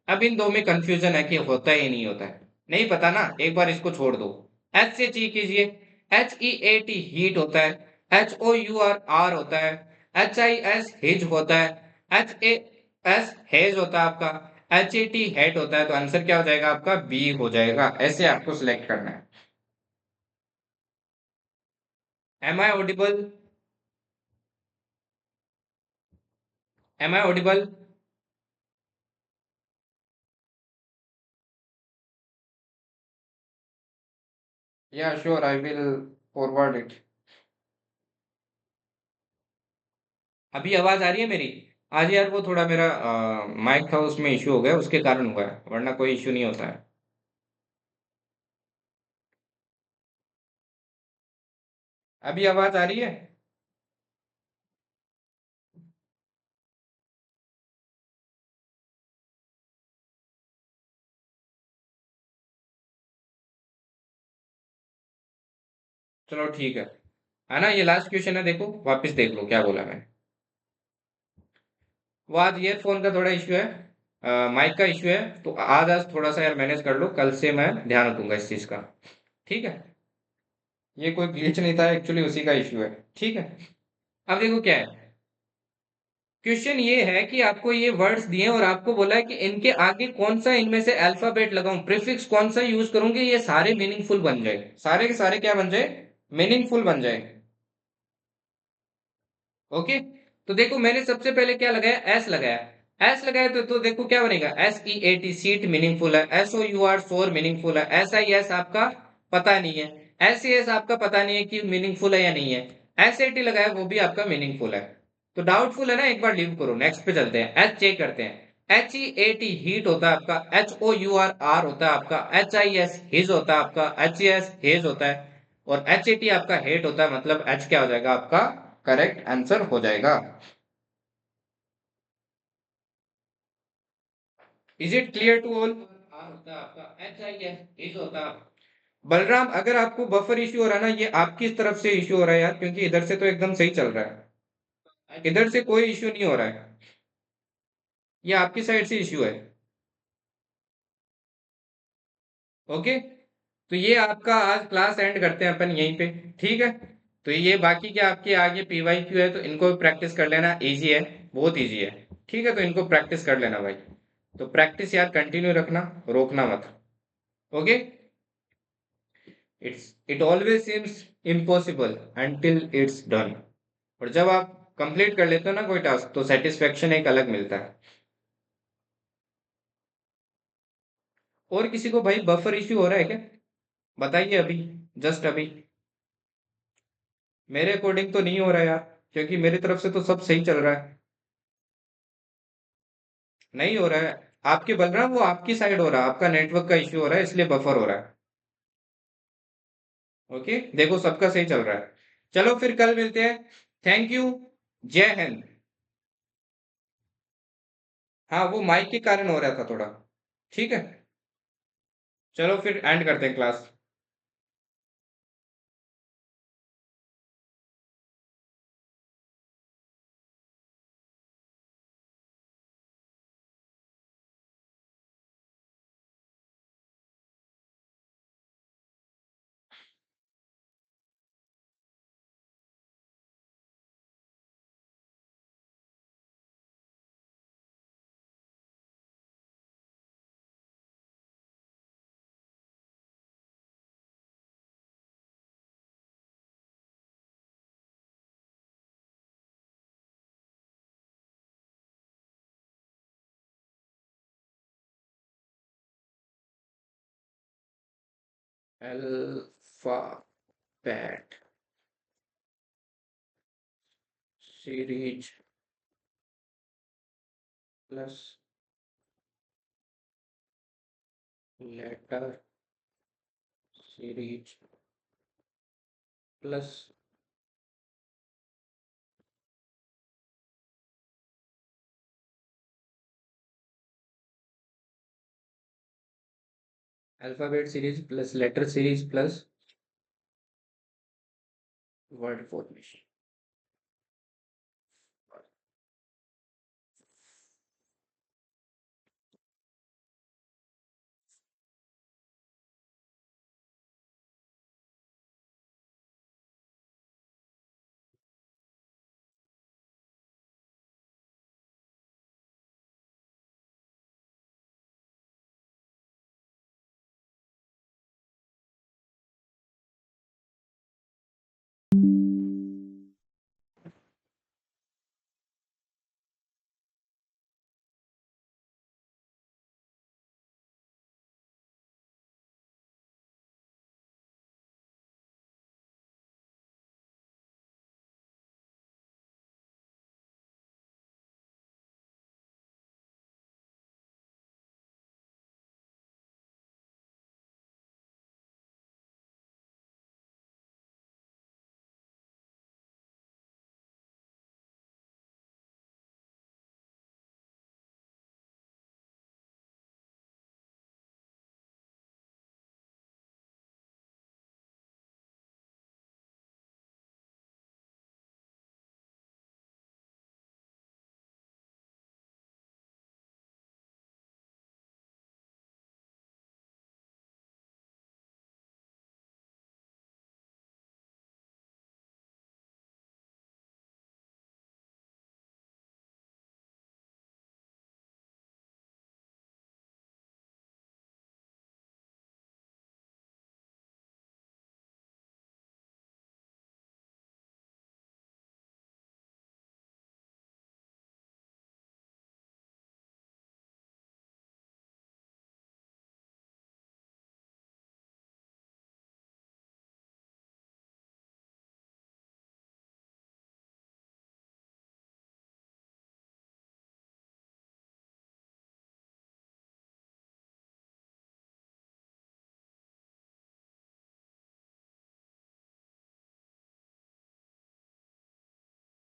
अब इन दो में कंफ्यूजन है कि होता है या नहीं होता है, नहीं पता ना, एक बार इसको छोड़ दो। एच से ची कीजिए, H E A T heat होता है, H O U R hour होता है, एच आई एस हिज होता है, एच ए एस हेज होता है आपका, एच ए टी हेट होता है। तो आंसर क्या हो जाएगा आपका? बी हो जाएगा। ऐसे आपको सिलेक्ट करना है। Am I audible? Am I audible? या sure, I will forward it. अभी आवाज आ रही है मेरी? आज यार वो थोड़ा मेरा माइक था, उसमें इशू हो गया, उसके कारण हुआ है, वरना कोई इशू नहीं होता है। अभी आवाज आ रही है? चलो ठीक है ना? ये लास्ट क्वेश्चन है, देखो वापस देख लो क्या बोला मैंने। वो आज ईयरफोन का थोड़ा इशू है, माइक का इशू है, तो आज आज थोड़ा सा यार मैनेज कर लो, कल से मैं ध्यान रखूंगा इस चीज का। ठीक है? ये कोई ग्लिच नहीं था, एक्चुअली उसी का इशू है। ठीक है? अब देखो क्या है, क्वेश्चन ये है कि आपको ये वर्ड्स दिए और आपको बोला है कि इनके आगे कौन सा इनमें से अल्फाबेट लगाऊं, प्रीफिक्स कौन सा यूज करूंगी, ये सारे मीनिंगफुल बन जाए, सारे के सारे क्या बन जाए? मीनिंगफुल बन जाए। ओके? तो देखो मैंने सबसे पहले क्या लगाया? एस लगाया। एस लगाया तो देखो क्या बनेगा? S E A T seat meaningful है, एस ओ यू आर शोर मीनिंगफुल है, एस आई एस आपका पता नहीं है, एस सी एस आपका पता नहीं है कि मीनिंगफुल है या नहीं है, एस ए टी लगाया वो भी आपका मीनिंगफुल है। तो डाउटफुल है ना, एक बार लीव करो, नेक्स्ट पे चलते हैं, एच चेक करते हैं। H E A T heat होता है आपका, H O U R hour होता है आपका, एच आई एस हिज होता है आपका, एच ई एस हेज होता है, और एच ए टी आपका हेट होता है, मतलब एच क्या हो जाएगा आपका? करेक्ट आंसर हो जाएगा। Is it clear to all? Hour होता है आपका, एच आई एस इज होता है। बलराम, अगर आपको बफर इश्यू हो रहा है ना, ये आपकी तरफ से इश्यू हो रहा है यार, क्योंकि इधर से तो एकदम सही चल रहा है, इधर से कोई इश्यू नहीं हो रहा है, ये आपकी साइड से इश्यू है। ओके? तो ये आपका आज क्लास एंड करते हैं अपन यहीं पे। ठीक है? तो ये बाकी के आपके आगे पीवाई क्यू है, तो इनको भी प्रैक्टिस कर लेना, इजी है, बहुत इजी है। ठीक है? तो इनको प्रैक्टिस कर लेना भाई। तो प्रैक्टिस यार कंटिन्यू रखना, रोकना मत। Okay? It always seems impossible until it's done. और जब आप कंप्लीट कर लेते हो ना कोई टास्क, तो सेटिस्फेक्शन एक अलग मिलता है। और किसी को भाई बफर इश्यू हो रहा है क्या? बताइए अभी, जस्ट अभी। मेरे अकॉर्डिंग तो नहीं हो रहा यार, क्योंकि मेरी तरफ से तो सब सही चल रहा है। नहीं हो रहा है? आपके बलराम, वो आपकी साइड हो रहा है, आपका नेटवर्क का इश्यू हो रहा है, इसलिए बफर हो रहा है। ओके? देखो सबका सही चल रहा है। चलो फिर कल मिलते हैं। Thank you. जय हिंद। हाँ, वो माइक के कारण हो रहा था थोड़ा। ठीक है? चलो फिर एंड करते हैं class. Alphabet series plus letter series plus alphabet series plus letter series plus word formation.